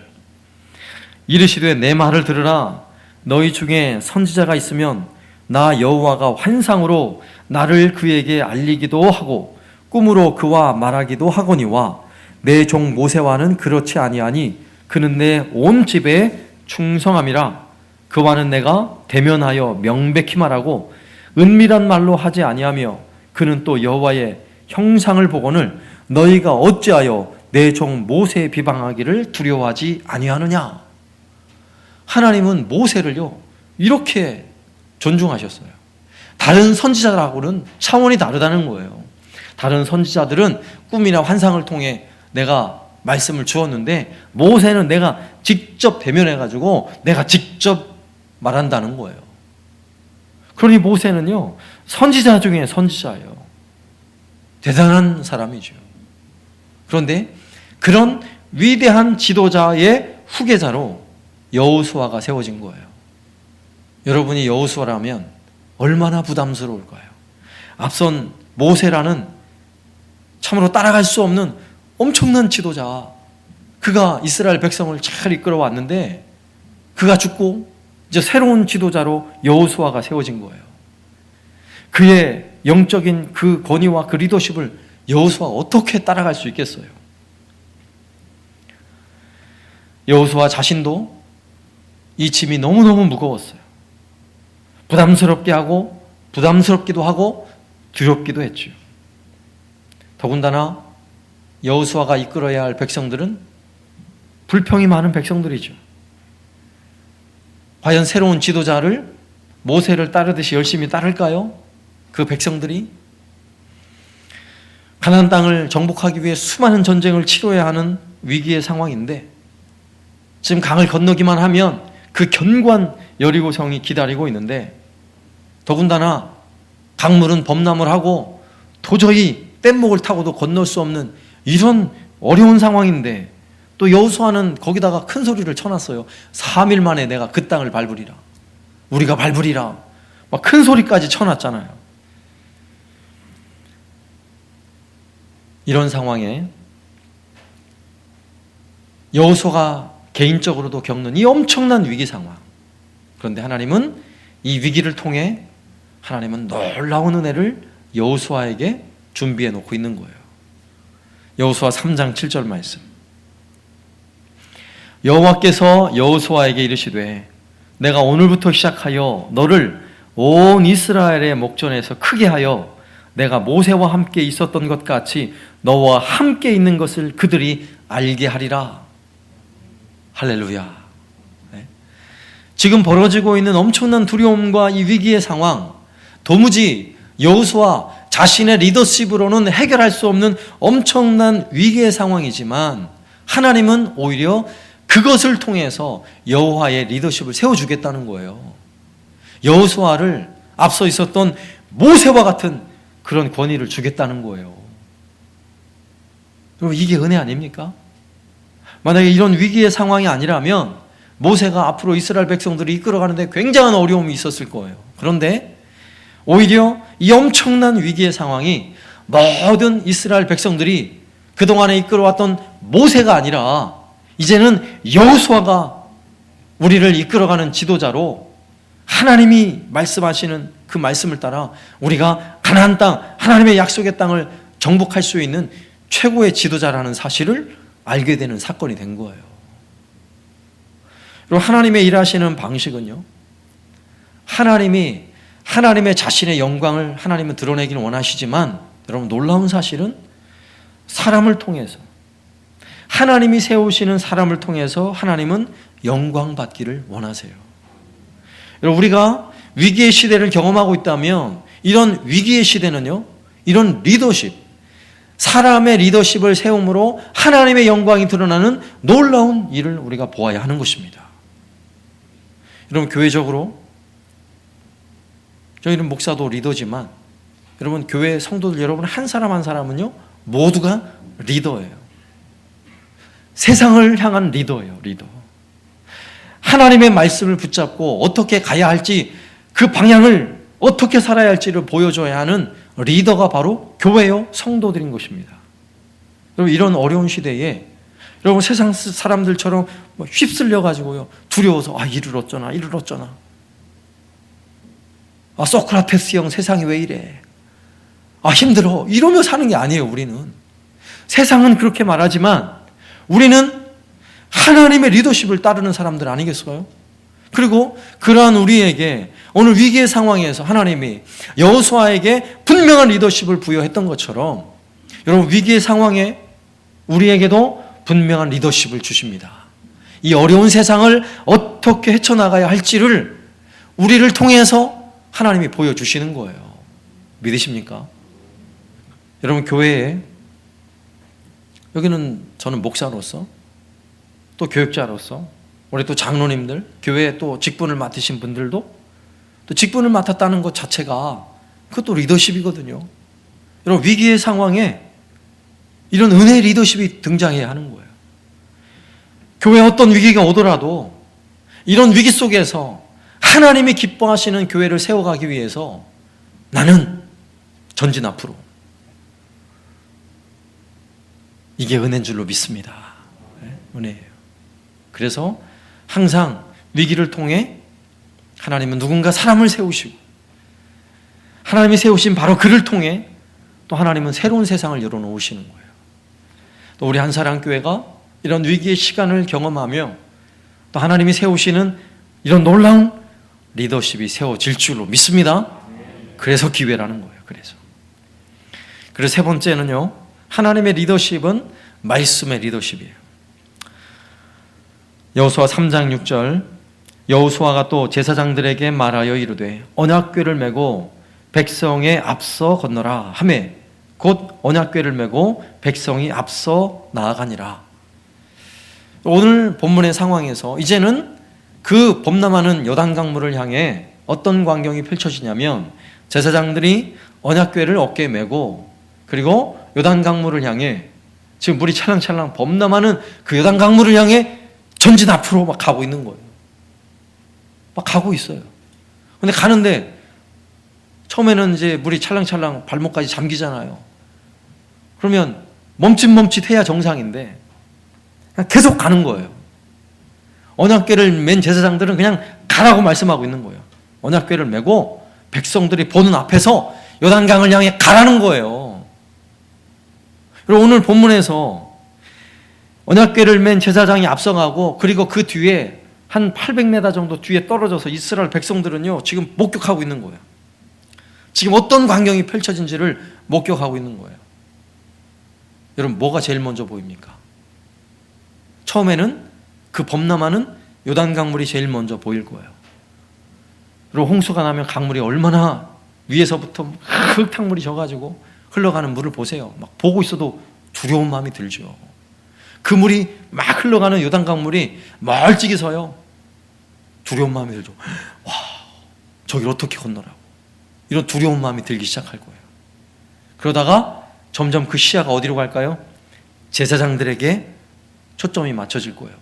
이르시되 내 말을 들으라. 너희 중에 선지자가 있으면 나 여호와가 환상으로 나를 그에게 알리기도 하고 꿈으로 그와 말하기도 하거니와 내 종 모세와는 그렇지 아니하니 그는 내 온 집에 충성함이라. 그와는 내가 대면하여 명백히 말하고 은밀한 말로 하지 아니하며 그는 또 여호와의 형상을 보거늘 너희가 어찌하여 내 종 모세의 비방하기를 두려워하지 아니하느냐. 하나님은 모세를요 이렇게 존중하셨어요. 다른 선지자들하고는 차원이 다르다는 거예요. 다른 선지자들은 꿈이나 환상을 통해 내가 말씀을 주었는데 모세는 내가 직접 대면해가지고 내가 직접 말한다는 거예요. 그러니 모세는요 선지자 중에 선지자예요. 대단한 사람이죠. 그런데 그런 위대한 지도자의 후계자로 여호수아가 세워진 거예요. 여러분이 여호수아라면 얼마나 부담스러울까요? 앞선 모세라는 참으로 따라갈 수 없는 엄청난 지도자, 그가 이스라엘 백성을 잘 이끌어 왔는데 그가 죽고 이제 새로운 지도자로 여호수아가 세워진 거예요. 그의 영적인 그 권위와 그 리더십을 여호수아가 어떻게 따라갈 수 있겠어요? 여호수아 자신도 이 짐이 너무너무 무거웠어요. 부담스럽게 하고 부담스럽기도 하고 두렵기도 했죠. 더군다나 여호수아가 이끌어야 할 백성들은 불평이 많은 백성들이죠. 과연 새로운 지도자를 모세를 따르듯이 열심히 따를까요? 그 백성들이 가나안 땅을 정복하기 위해 수많은 전쟁을 치러야 하는 위기의 상황인데 지금 강을 건너기만 하면 그 견고한 여리고성이 기다리고 있는데 더군다나 강물은 범람을 하고 도저히 뗏목을 타고도 건널 수 없는 이런 어려운 상황인데 또 여호수아는 거기다가 큰 소리를 쳐놨어요. 3일 만에 내가 그 땅을 밟으리라. 우리가 밟으리라. 막 큰 소리까지 쳐놨잖아요. 이런 상황에 여호수아가 개인적으로도 겪는 이 엄청난 위기 상황. 그런데 하나님은 이 위기를 통해 하나님은 놀라운 은혜를 여호수아에게 준비해 놓고 있는 거예요. 여호수아 3장 7절 말씀. 여호와께서 여호수아에게 이르시되 내가 오늘부터 시작하여 너를 온 이스라엘의 목전에서 크게 하여 내가 모세와 함께 있었던 것 같이 너와 함께 있는 것을 그들이 알게 하리라. 할렐루야. 네. 지금 벌어지고 있는 엄청난 두려움과 이 위기의 상황, 도무지 여호수아 자신의 리더십으로는 해결할 수 없는 엄청난 위기의 상황이지만 하나님은 오히려 그것을 통해서 여호와의 리더십을 세워주겠다는 거예요. 여호수아를 앞서 있었던 모세와 같은 그런 권위를 주겠다는 거예요. 여러분, 이게 은혜 아닙니까? 만약에 이런 위기의 상황이 아니라면 모세가 앞으로 이스라엘 백성들을 이끌어가는데 굉장한 어려움이 있었을 거예요. 그런데 오히려 이 엄청난 위기의 상황이 모든 이스라엘 백성들이 그동안에 이끌어왔던 모세가 아니라 이제는 여호수아가 우리를 이끌어가는 지도자로 하나님이 말씀하시는 그 말씀을 따라 우리가 가나안 땅, 하나님의 약속의 땅을 정복할 수 있는 최고의 지도자라는 사실을 알게 되는 사건이 된 거예요. 그리고 하나님의 일하시는 방식은요, 하나님의 자신의 영광을 하나님은 드러내기를 원하시지만 여러분, 놀라운 사실은 사람을 통해서, 하나님이 세우시는 사람을 통해서 하나님은 영광 받기를 원하세요. 여러분, 우리가 위기의 시대를 경험하고 있다면 이런 위기의 시대는요, 이런 리더십, 사람의 리더십을 세움으로 하나님의 영광이 드러나는 놀라운 일을 우리가 보아야 하는 것입니다. 여러분, 교회적으로 저희는 목사도 리더지만 여러분, 교회 성도들 여러분 한 사람 한 사람은요 모두가 리더예요. 세상을 향한 리더예요. 리더. 하나님의 말씀을 붙잡고 어떻게 가야 할지, 그 방향을 어떻게 살아야 할지를 보여줘야 하는 리더가 바로 교회요 성도들인 것입니다. 여러분, 이런 어려운 시대에 여러분 세상 사람들처럼 휩쓸려 가지고요 두려워서 이를 어쩌나 소크라테스 형 세상이 왜 이래, 힘들어, 이러며 사는 게 아니에요. 우리는 세상은 그렇게 말하지만 우리는 하나님의 리더십을 따르는 사람들 아니겠어요? 그리고 그러한 우리에게 오늘 위기의 상황에서 하나님이 여호수아에게 분명한 리더십을 부여했던 것처럼 여러분, 위기의 상황에 우리에게도 분명한 리더십을 주십니다. 이 어려운 세상을 어떻게 헤쳐나가야 할지를 우리를 통해서 하나님이 보여주시는 거예요. 믿으십니까? 여러분, 교회에, 여기는 저는 목사로서 또 교육자로서 우리 또 장로님들, 교회에 또 직분을 맡으신 분들도 또 직분을 맡았다는 것 자체가 그것도 리더십이거든요. 여러분, 위기의 상황에 이런 은혜의 리더십이 등장해야 하는 거예요. 교회에 어떤 위기가 오더라도 이런 위기 속에서 하나님이 기뻐하시는 교회를 세워가기 위해서 나는 전진 앞으로, 이게 은혜인 줄로 믿습니다. 은혜예요. 그래서 항상 위기를 통해 하나님은 누군가 사람을 세우시고 하나님이 세우신 바로 그를 통해 또 하나님은 새로운 세상을 열어놓으시는 거예요. 또 우리 한사랑교회가 이런 위기의 시간을 경험하며 또 하나님이 세우시는 이런 놀라운 리더십이 세워질 줄로 믿습니다. 그래서 기회라는 거예요. 그래서 세 번째는요, 하나님의 리더십은 말씀의 리더십이에요. 여호수아 3장 6절, 여호수아가 또 제사장들에게 말하여 이르되 언약궤를 메고 백성에 앞서 건너라 하매 곧 언약궤를 메고 백성이 앞서 나아가니라. 오늘 본문의 상황에서 이제는 그 범람하는 요단강물을 향해 어떤 광경이 펼쳐지냐면 제사장들이 언약궤를 어깨에 메고 그리고 요단강물을 향해 지금 물이 찰랑찰랑 범람하는 그 요단강물을 향해 전진 앞으로 막 가고 있는 거예요. 막 가고 있어요. 근데 가는데 처음에는 이제 물이 찰랑찰랑 발목까지 잠기잖아요. 그러면 멈칫멈칫해야 정상인데 그냥 계속 가는 거예요. 언약궤를 맨 제사장들은 그냥 가라고 말씀하고 있는 거예요. 언약궤를 메고 백성들이 보는 앞에서 요단강을 향해 가라는 거예요. 그리고 오늘 본문에서 언약궤를 맨 제사장이 앞서가고 그리고 그 뒤에 한 800m 정도 뒤에 떨어져서 이스라엘 백성들은요 지금 목격하고 있는 거예요. 지금 어떤 광경이 펼쳐진지를 목격하고 있는 거예요. 여러분 뭐가 제일 먼저 보입니까? 처음에는 그 범람하는 요단 강물이 제일 먼저 보일 거예요. 그리고 홍수가 나면 강물이 얼마나 위에서부터 흙탕물이 져가지고 흘러가는 물을 보세요. 막 보고 있어도 두려운 마음이 들죠. 그 물이 막 흘러가는 요단 강물이 멀찍이 서요. 두려운 마음이 들죠. 와, 저기를 어떻게 건너라고. 이런 두려운 마음이 들기 시작할 거예요. 그러다가 점점 그 시야가 어디로 갈까요? 제사장들에게 초점이 맞춰질 거예요.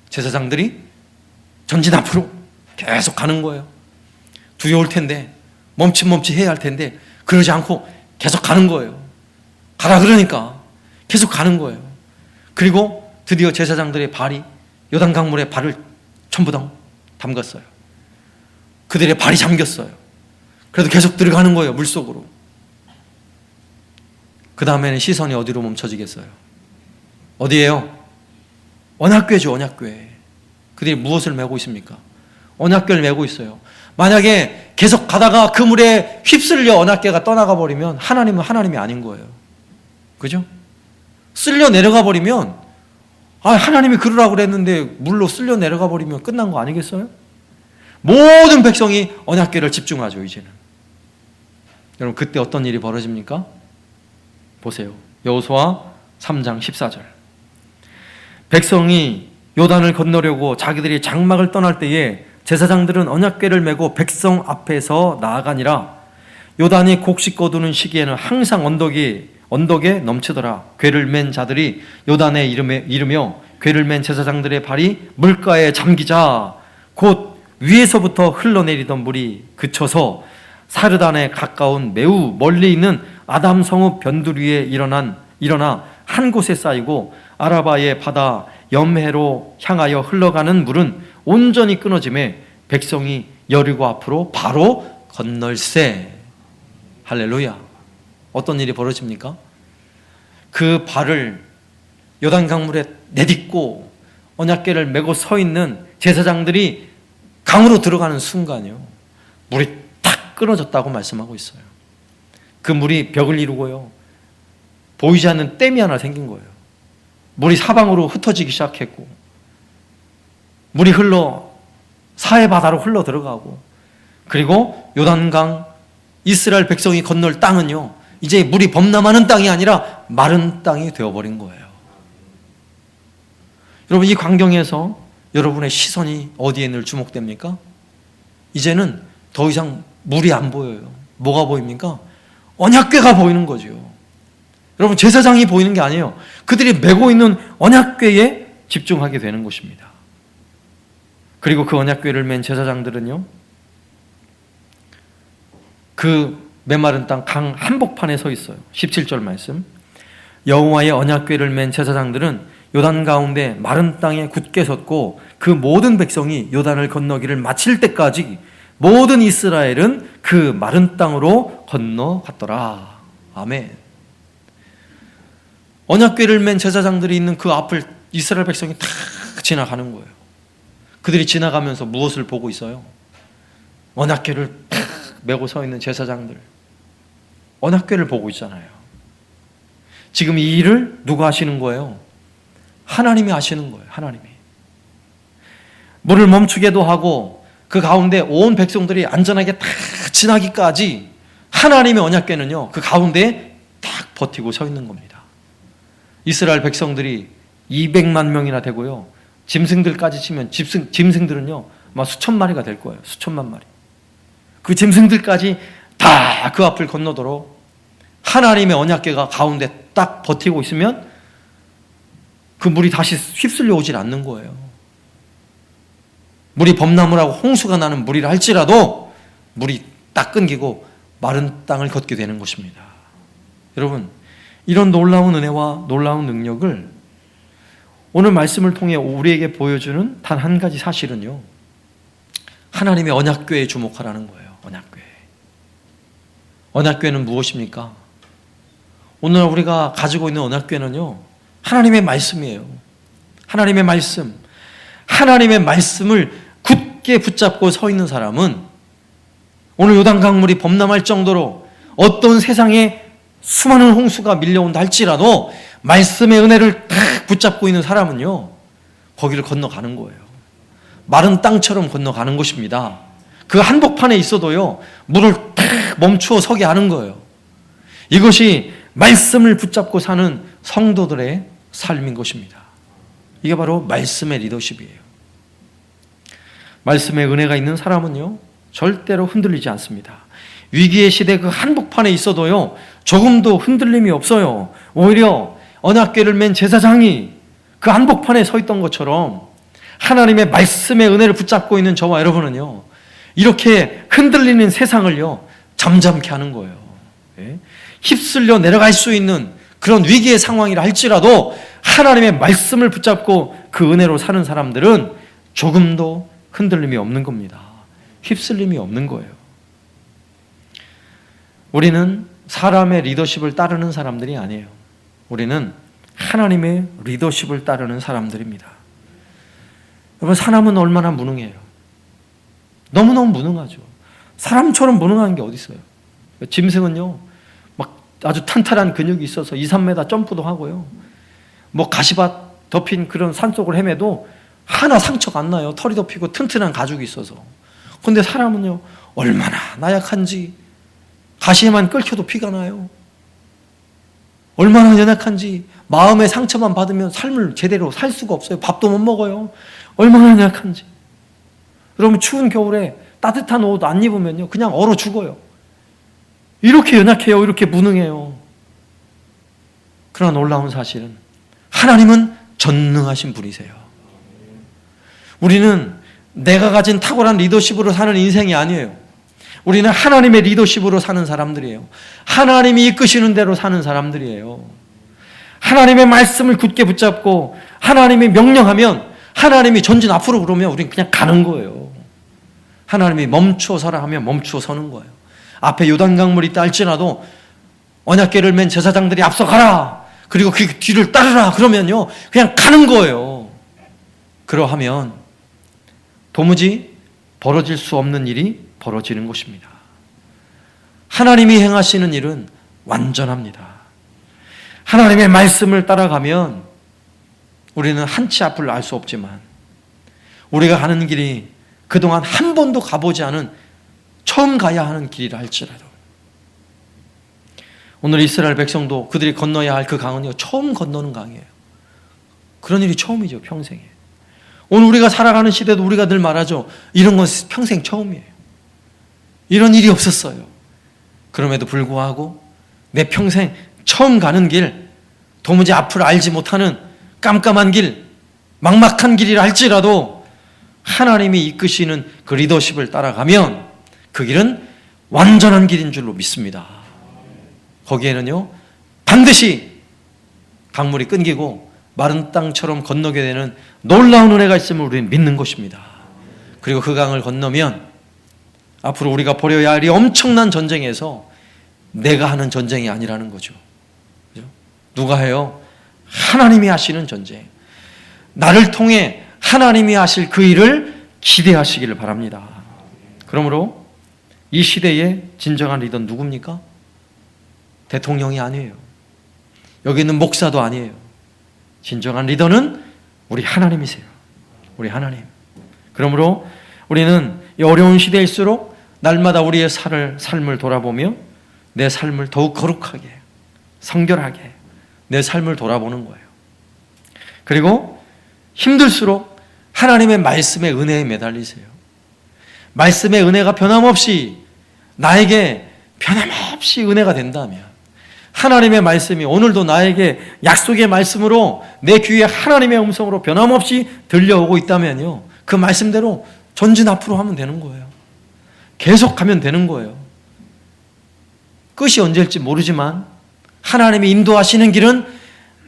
제사장들이 전진 앞으로 계속 가는 거예요. 두려울 텐데, 멈칫멈칫해야 할 텐데 그러지 않고 계속 가는 거예요. 가라 그러니까 계속 가는 거예요. 그리고 드디어 제사장들의 발이 요단 강물에 발을 전부 다 담갔어요. 그들의 발이 잠겼어요. 그래도 계속 들어가는 거예요, 물속으로. 그 다음에는 시선이 어디로 멈춰지겠어요? 어디예요? 언약궤죠, 언약궤. 그들이 무엇을 메고 있습니까? 언약궤를 메고 있어요. 만약에 계속 가다가 그 물에 휩쓸려 언약궤가 떠나가 버리면 하나님은 하나님이 아닌 거예요. 그죠? 쓸려 내려가 버리면 하나님이 그러라고 그랬는데 물로 쓸려 내려가 버리면 끝난 거 아니겠어요? 모든 백성이 언약궤를 집중하죠, 이제는. 여러분 그때 어떤 일이 벌어집니까? 보세요. 여호수아 3장 14절. 백성이 요단을 건너려고 자기들이 장막을 떠날 때에 제사장들은 언약궤를 메고 백성 앞에서 나아가니라. 요단이 곡식 거두는 시기에는 항상 언덕에 넘치더라. 궤를 맨 자들이 요단에 이르며 궤를 맨 제사장들의 발이 물가에 잠기자 곧 위에서부터 흘러내리던 물이 그쳐서 사르단에 가까운 매우 멀리 있는 아담 성읍 변두리 위에 일어나 한 곳에 쌓이고 아라바의 바다 염해로 향하여 흘러가는 물은 온전히 끊어짐에 백성이 여리고 앞으로 바로 건널세. 할렐루야. 어떤 일이 벌어집니까? 그 발을 요단 강물에 내딛고 언약궤를 메고 서 있는 제사장들이 강으로 들어가는 순간이요, 물이 탁 끊어졌다고 말씀하고 있어요. 그 물이 벽을 이루고요, 보이지 않는 댐이 하나 생긴 거예요. 물이 사방으로 흩어지기 시작했고, 물이 사해 바다로 흘러 들어가고, 그리고 요단강 이스라엘 백성이 건널 땅은요, 이제 물이 범람하는 땅이 아니라 마른 땅이 되어버린 거예요. 여러분 이 광경에서 여러분의 시선이 어디에 늘 주목됩니까? 이제는 더 이상 물이 안 보여요. 뭐가 보입니까? 언약궤가 보이는 거죠. 여러분 제사장이 보이는 게 아니에요. 그들이 메고 있는 언약궤에 집중하게 되는 것입니다. 그리고 그 언약궤를 맨 제사장들은요, 그 메마른 땅 강 한복판에 서 있어요. 17절 말씀. 여호와의 언약궤를 맨 제사장들은 요단 가운데 마른 땅에 굳게 섰고 그 모든 백성이 요단을 건너기를 마칠 때까지 모든 이스라엘은 그 마른 땅으로 건너갔더라. 아멘. 언약궤를 맨 제사장들이 있는 그 앞을 이스라엘 백성이 탁 지나가는 거예요. 그들이 지나가면서 무엇을 보고 있어요? 언약궤를 탁 메고 서 있는 제사장들, 언약궤를 보고 있잖아요. 지금 이 일을 누가 하시는 거예요? 하나님이 하시는 거예요. 하나님이. 물을 멈추게도 하고 그 가운데 온 백성들이 안전하게 다 지나기까지 하나님의 언약궤는요, 그 가운데에 딱 버티고 서 있는 겁니다. 이스라엘 백성들이 200만 명이나 되고요, 짐승들까지 치면 짐승들은요 아마 수천 마리가 될 거예요. 수천만 마리. 그 짐승들까지 다 그 앞을 건너도록 하나님의 언약궤가 가운데 딱 버티고 있으면 그 물이 다시 휩쓸려 오질 않는 거예요. 물이 범람을 하고 홍수가 나는 물이라 할지라도 물이 딱 끊기고 마른 땅을 걷게 되는 것입니다. 여러분, 이런 놀라운 은혜와 놀라운 능력을 오늘 말씀을 통해 우리에게 보여주는 단 한 가지 사실은요, 하나님의 언약궤에 주목하라는 거예요. 언약궤. 언약궤는 무엇입니까? 오늘 우리가 가지고 있는 언약궤는요, 하나님의 말씀이에요. 하나님의 말씀. 하나님의 말씀을 굳게 붙잡고 서 있는 사람은 오늘 요단 강물이 범람할 정도로 어떤 세상에 수많은 홍수가 밀려온다 할지라도 말씀의 은혜를 딱 붙잡고 있는 사람은요, 거기를 건너가는 거예요. 마른 땅처럼 건너가는 것입니다. 그 한복판에 있어도요, 물을 딱 멈추어 서게 하는 거예요. 이것이 말씀을 붙잡고 사는 성도들의 삶인 것입니다. 이게 바로 말씀의 리더십이에요. 말씀의 은혜가 있는 사람은요, 절대로 흔들리지 않습니다. 위기의 시대 그 한복판에 있어도요, 조금도 흔들림이 없어요. 오히려 언약궤를 맨 제사장이 그 한복판에 서 있던 것처럼 하나님의 말씀의 은혜를 붙잡고 있는 저와 여러분은요, 이렇게 흔들리는 세상을요, 잠잠케 하는 거예요. 휩쓸려 내려갈 수 있는 그런 위기의 상황이라 할지라도 하나님의 말씀을 붙잡고 그 은혜로 사는 사람들은 조금도 흔들림이 없는 겁니다. 휩쓸림이 없는 거예요. 우리는 사람의 리더십을 따르는 사람들이 아니에요. 우리는 하나님의 리더십을 따르는 사람들입니다. 여러분, 사람은 얼마나 무능해요. 너무너무 무능하죠. 사람처럼 무능한 게 어디 있어요. 짐승은요, 막 아주 탄탄한 근육이 있어서 2, 3m 점프도 하고요, 뭐 가시밭 덮인 그런 산속을 헤매도 하나 상처가 안 나요. 털이 덮이고 튼튼한 가죽이 있어서. 근데 사람은요, 얼마나 나약한지, 가시에만 끓여도 피가 나요. 얼마나 연약한지, 마음의 상처만 받으면 삶을 제대로 살 수가 없어요. 밥도 못 먹어요. 얼마나 연약한지. 여러분, 추운 겨울에 따뜻한 옷 안 입으면요, 그냥 얼어 죽어요. 이렇게 연약해요. 이렇게 무능해요. 그러나 놀라운 사실은 하나님은 전능하신 분이세요. 우리는 내가 가진 탁월한 리더십으로 사는 인생이 아니에요. 우리는 하나님의 리더십으로 사는 사람들이에요. 하나님이 이끄시는 대로 사는 사람들이에요. 하나님의 말씀을 굳게 붙잡고 하나님이 명령하면, 하나님이 전진 앞으로 그러면 우리는 그냥 가는 거예요. 하나님이 멈추어 서라 하면 멈추어 서는 거예요. 앞에 요단강물이 있다 할지라도 언약궤를 맨 제사장들이 앞서 가라, 그리고 그 뒤를 따르라 그러면요, 그냥 가는 거예요. 그러하면 도무지 벌어질 수 없는 일이 벌어지는 것입니다. 하나님이 행하시는 일은 완전합니다. 하나님의 말씀을 따라가면 우리는 한치 앞을 알 수 없지만, 우리가 가는 길이 그동안 한 번도 가보지 않은 처음 가야 하는 길이라 할지라도, 오늘 이스라엘 백성도 그들이 건너야 할 그 강은요, 처음 건너는 강이에요. 그런 일이 처음이죠, 평생에. 오늘 우리가 살아가는 시대도 우리가 늘 말하죠. 이런 건 평생 처음이에요. 이런 일이 없었어요. 그럼에도 불구하고 내 평생 처음 가는 길, 도무지 앞을 알지 못하는 깜깜한 길, 막막한 길이라 할지라도 하나님이 이끄시는 그 리더십을 따라가면 그 길은 완전한 길인 줄로 믿습니다. 거기에는요, 반드시 강물이 끊기고 마른 땅처럼 건너게 되는 놀라운 은혜가 있음을 우리는 믿는 것입니다. 그리고 그 강을 건너면 앞으로 우리가 벌여야 할 이 엄청난 전쟁에서 내가 하는 전쟁이 아니라는 거죠. 그죠? 누가 해요? 하나님이 하시는 전쟁. 나를 통해 하나님이 하실 그 일을 기대하시기를 바랍니다. 그러므로 이 시대의 진정한 리더는 누굽니까? 대통령이 아니에요. 여기 있는 목사도 아니에요. 진정한 리더는 우리 하나님이세요. 우리 하나님. 그러므로 우리는 이 어려운 시대일수록 날마다 우리의 삶을 돌아보며 내 삶을 더욱 거룩하게, 성결하게 내 삶을 돌아보는 거예요. 그리고 힘들수록 하나님의 말씀의 은혜에 매달리세요. 말씀의 은혜가 변함없이 나에게 변함없이 은혜가 된다면, 하나님의 말씀이 오늘도 나에게 약속의 말씀으로 내 귀에 하나님의 음성으로 변함없이 들려오고 있다면요, 그 말씀대로 전진 앞으로 하면 되는 거예요. 계속 가면 되는 거예요. 끝이 언제일지 모르지만 하나님이 인도하시는 길은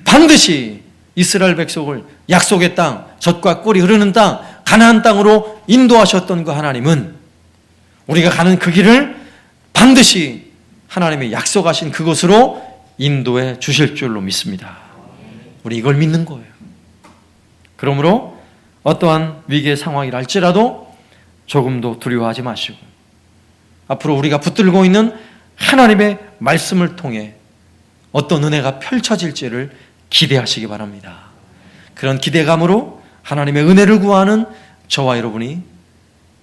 반드시 이스라엘 백성을 약속의 땅, 젖과 꿀이 흐르는 땅, 가나안 땅으로 인도하셨던 그 하나님은 우리가 가는 그 길을 반드시 하나님이 약속하신 그곳으로 인도해 주실 줄로 믿습니다. 우리 이걸 믿는 거예요. 그러므로 어떠한 위기의 상황이라 할지라도 조금도 두려워하지 마시고, 앞으로 우리가 붙들고 있는 하나님의 말씀을 통해 어떤 은혜가 펼쳐질지를 기대하시기 바랍니다. 그런 기대감으로 하나님의 은혜를 구하는 저와 여러분이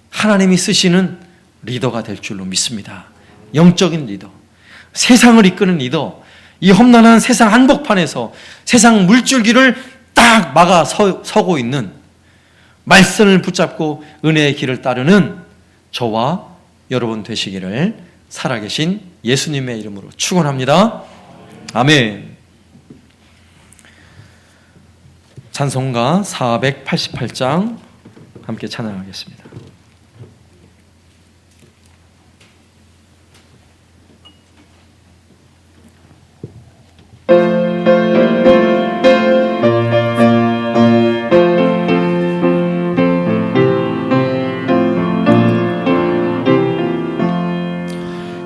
하나님이 쓰시는 리더가 될 줄로 믿습니다. 영적인 리더, 세상을 이끄는 리더, 이 험난한 세상 한복판에서 세상 물줄기를 딱 막아 서고 있는, 말씀을 붙잡고 은혜의 길을 따르는 저와 여러분 되시기를 살아계신 예수님의 이름으로 축원합니다. 아멘. 찬송가 488장 함께 찬양하겠습니다.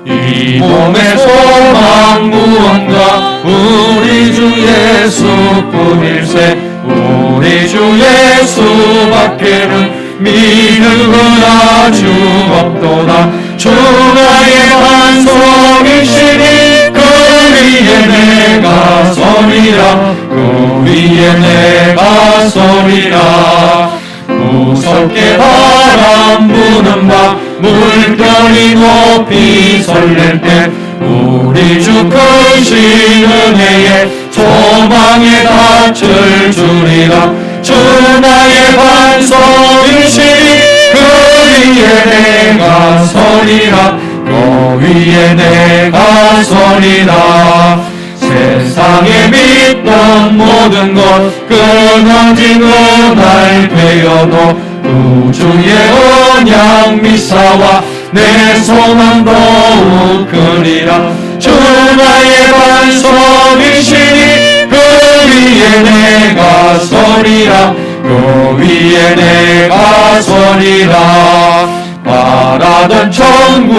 이 몸의 소망 무언가 우리 주 예수뿐일세. 우리 주 예수밖에는 믿는 건 아주 없도다. 주 나의 반석이시니 그 위에 내가 서리라. 그 위에 내가 서리라. 무섭게 바람 부는 밤 물결이 높이 설렐 때 우리 주 크신 은혜에 소망에 닿을 줄이라. 주 나의 반석이시니 그 위에 내가 서리라. 그 위에 내가 서리라. 세상에 믿던 모든 것 끊어진 은할 되어도 구주의 언약 미사와 내 소망 더욱 크리라. 주 나의 반석이시니 그 위에 내가 서리라. 그 위에 내가 서리라. 바라던 천국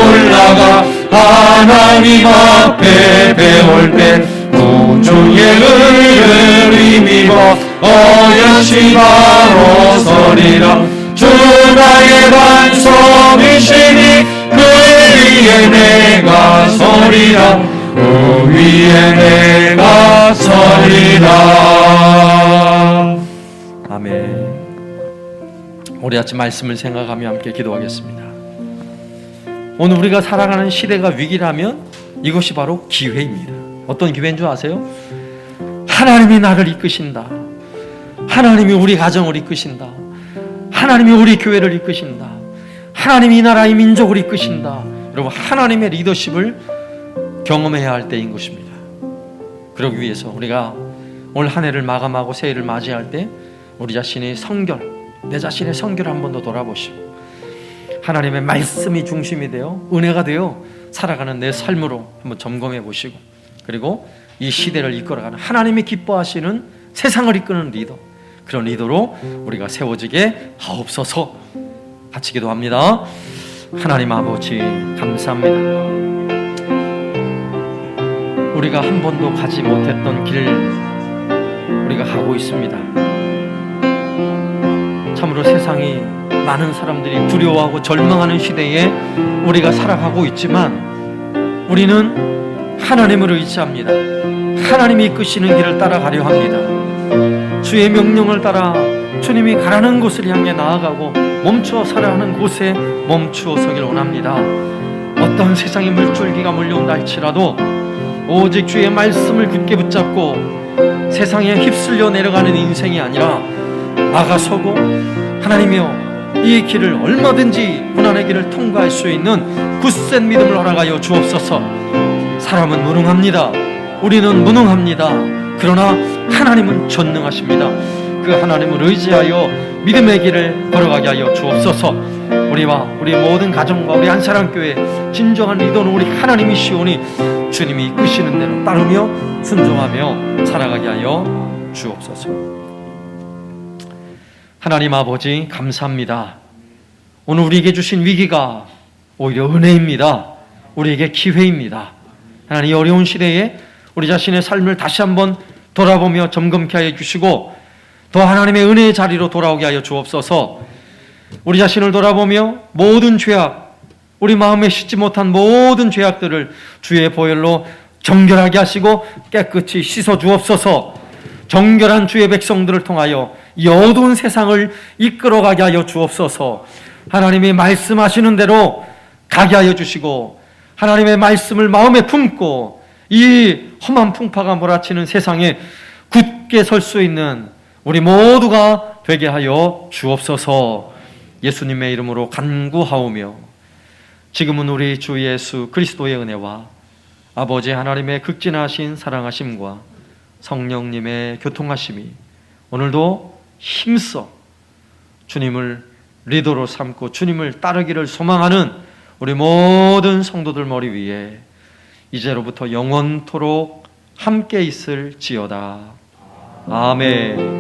올라가 하나님 앞에 배울 때 구주의 의를 힘입어 어여시 바로 서리라. 주 나의 반석이시니 그 위에 내가 서리라. 그 위에 내가 서리라. 아멘. 우리 아침 말씀을 생각하며 함께 기도하겠습니다. 오늘 우리가 살아가는 시대가 위기라면 이것이 바로 기회입니다. 어떤 기회인 줄 아세요? 하나님이 나를 이끄신다. 하나님이 우리 가정을 이끄신다. 하나님이 우리 교회를 이끄신다. 하나님이 이 나라의 민족을 이끄신다. 여러분, 하나님의 리더십을 경험해야 할 때인 것입니다. 그러기 위해서 우리가 오늘 한 해를 마감하고 새해를 맞이할 때 우리 자신의 성결, 내 자신의 성결을 한 번 더 돌아보시고 하나님의 말씀이 중심이 되어 은혜가 되어 살아가는 내 삶으로 한번 점검해 보시고, 그리고 이 시대를 이끌어가는 하나님이 기뻐하시는 세상을 이끄는 리더, 그런 리더로 우리가 세워지게 하옵소서. 같이 기도합니다. 하나님 아버지 감사합니다. 우리가 한 번도 가지 못했던 길 우리가 가고 있습니다. 참으로 세상이 많은 사람들이 두려워하고 절망하는 시대에 우리가 살아가고 있지만 우리는 하나님을 의지합니다. 하나님이 이끄시는 길을 따라가려 합니다. 주의 명령을 따라 주님이 가라는 곳을 향해 나아가고 멈추어 서라 하는 곳에 멈추어 서길 원합니다. 어떤 세상의 물줄기가 몰려온다 할지라도 오직 주의 말씀을 굳게 붙잡고 세상에 휩쓸려 내려가는 인생이 아니라 나가서고 하나님이여 이 길을 얼마든지 고난의 길을 통과할 수 있는 굳센 믿음을 허락하여 주옵소서. 사람은 무능합니다. 우리는 무능합니다. 그러나 하나님은 전능하십니다. 그 하나님을 의지하여 믿음의 길을 걸어가게 하여 주옵소서. 우리와 우리 모든 가정과 우리 한사랑교회 진정한 리더는 우리 하나님이시오니 주님이 이끄시는 대로 따르며 순종하며 살아가게 하여 주옵소서. 하나님 아버지 감사합니다. 오늘 우리에게 주신 위기가 오히려 은혜입니다. 우리에게 기회입니다. 하나님, 이 어려운 시대에 우리 자신의 삶을 다시 한번 돌아보며 점검케 하여 주시고 더 하나님의 은혜의 자리로 돌아오게 하여 주옵소서. 우리 자신을 돌아보며 모든 죄악, 우리 마음에 씻지 못한 모든 죄악들을 주의 보혈로 정결하게 하시고 깨끗이 씻어 주옵소서. 정결한 주의 백성들을 통하여 이 어두운 세상을 이끌어가게 하여 주옵소서. 하나님이 말씀하시는 대로 가게 하여 주시고 하나님의 말씀을 마음에 품고 이 험한 풍파가 몰아치는 세상에 굳게 설 수 있는 우리 모두가 되게 하여 주옵소서. 예수님의 이름으로 간구하오며 지금은 우리 주 예수 그리스도의 은혜와 아버지 하나님의 극진하신 사랑하심과 성령님의 교통하심이 오늘도 힘써 주님을 리더로 삼고 주님을 따르기를 소망하는 우리 모든 성도들 머리 위에 이제로부터 영원토록 함께 있을지어다. 아멘.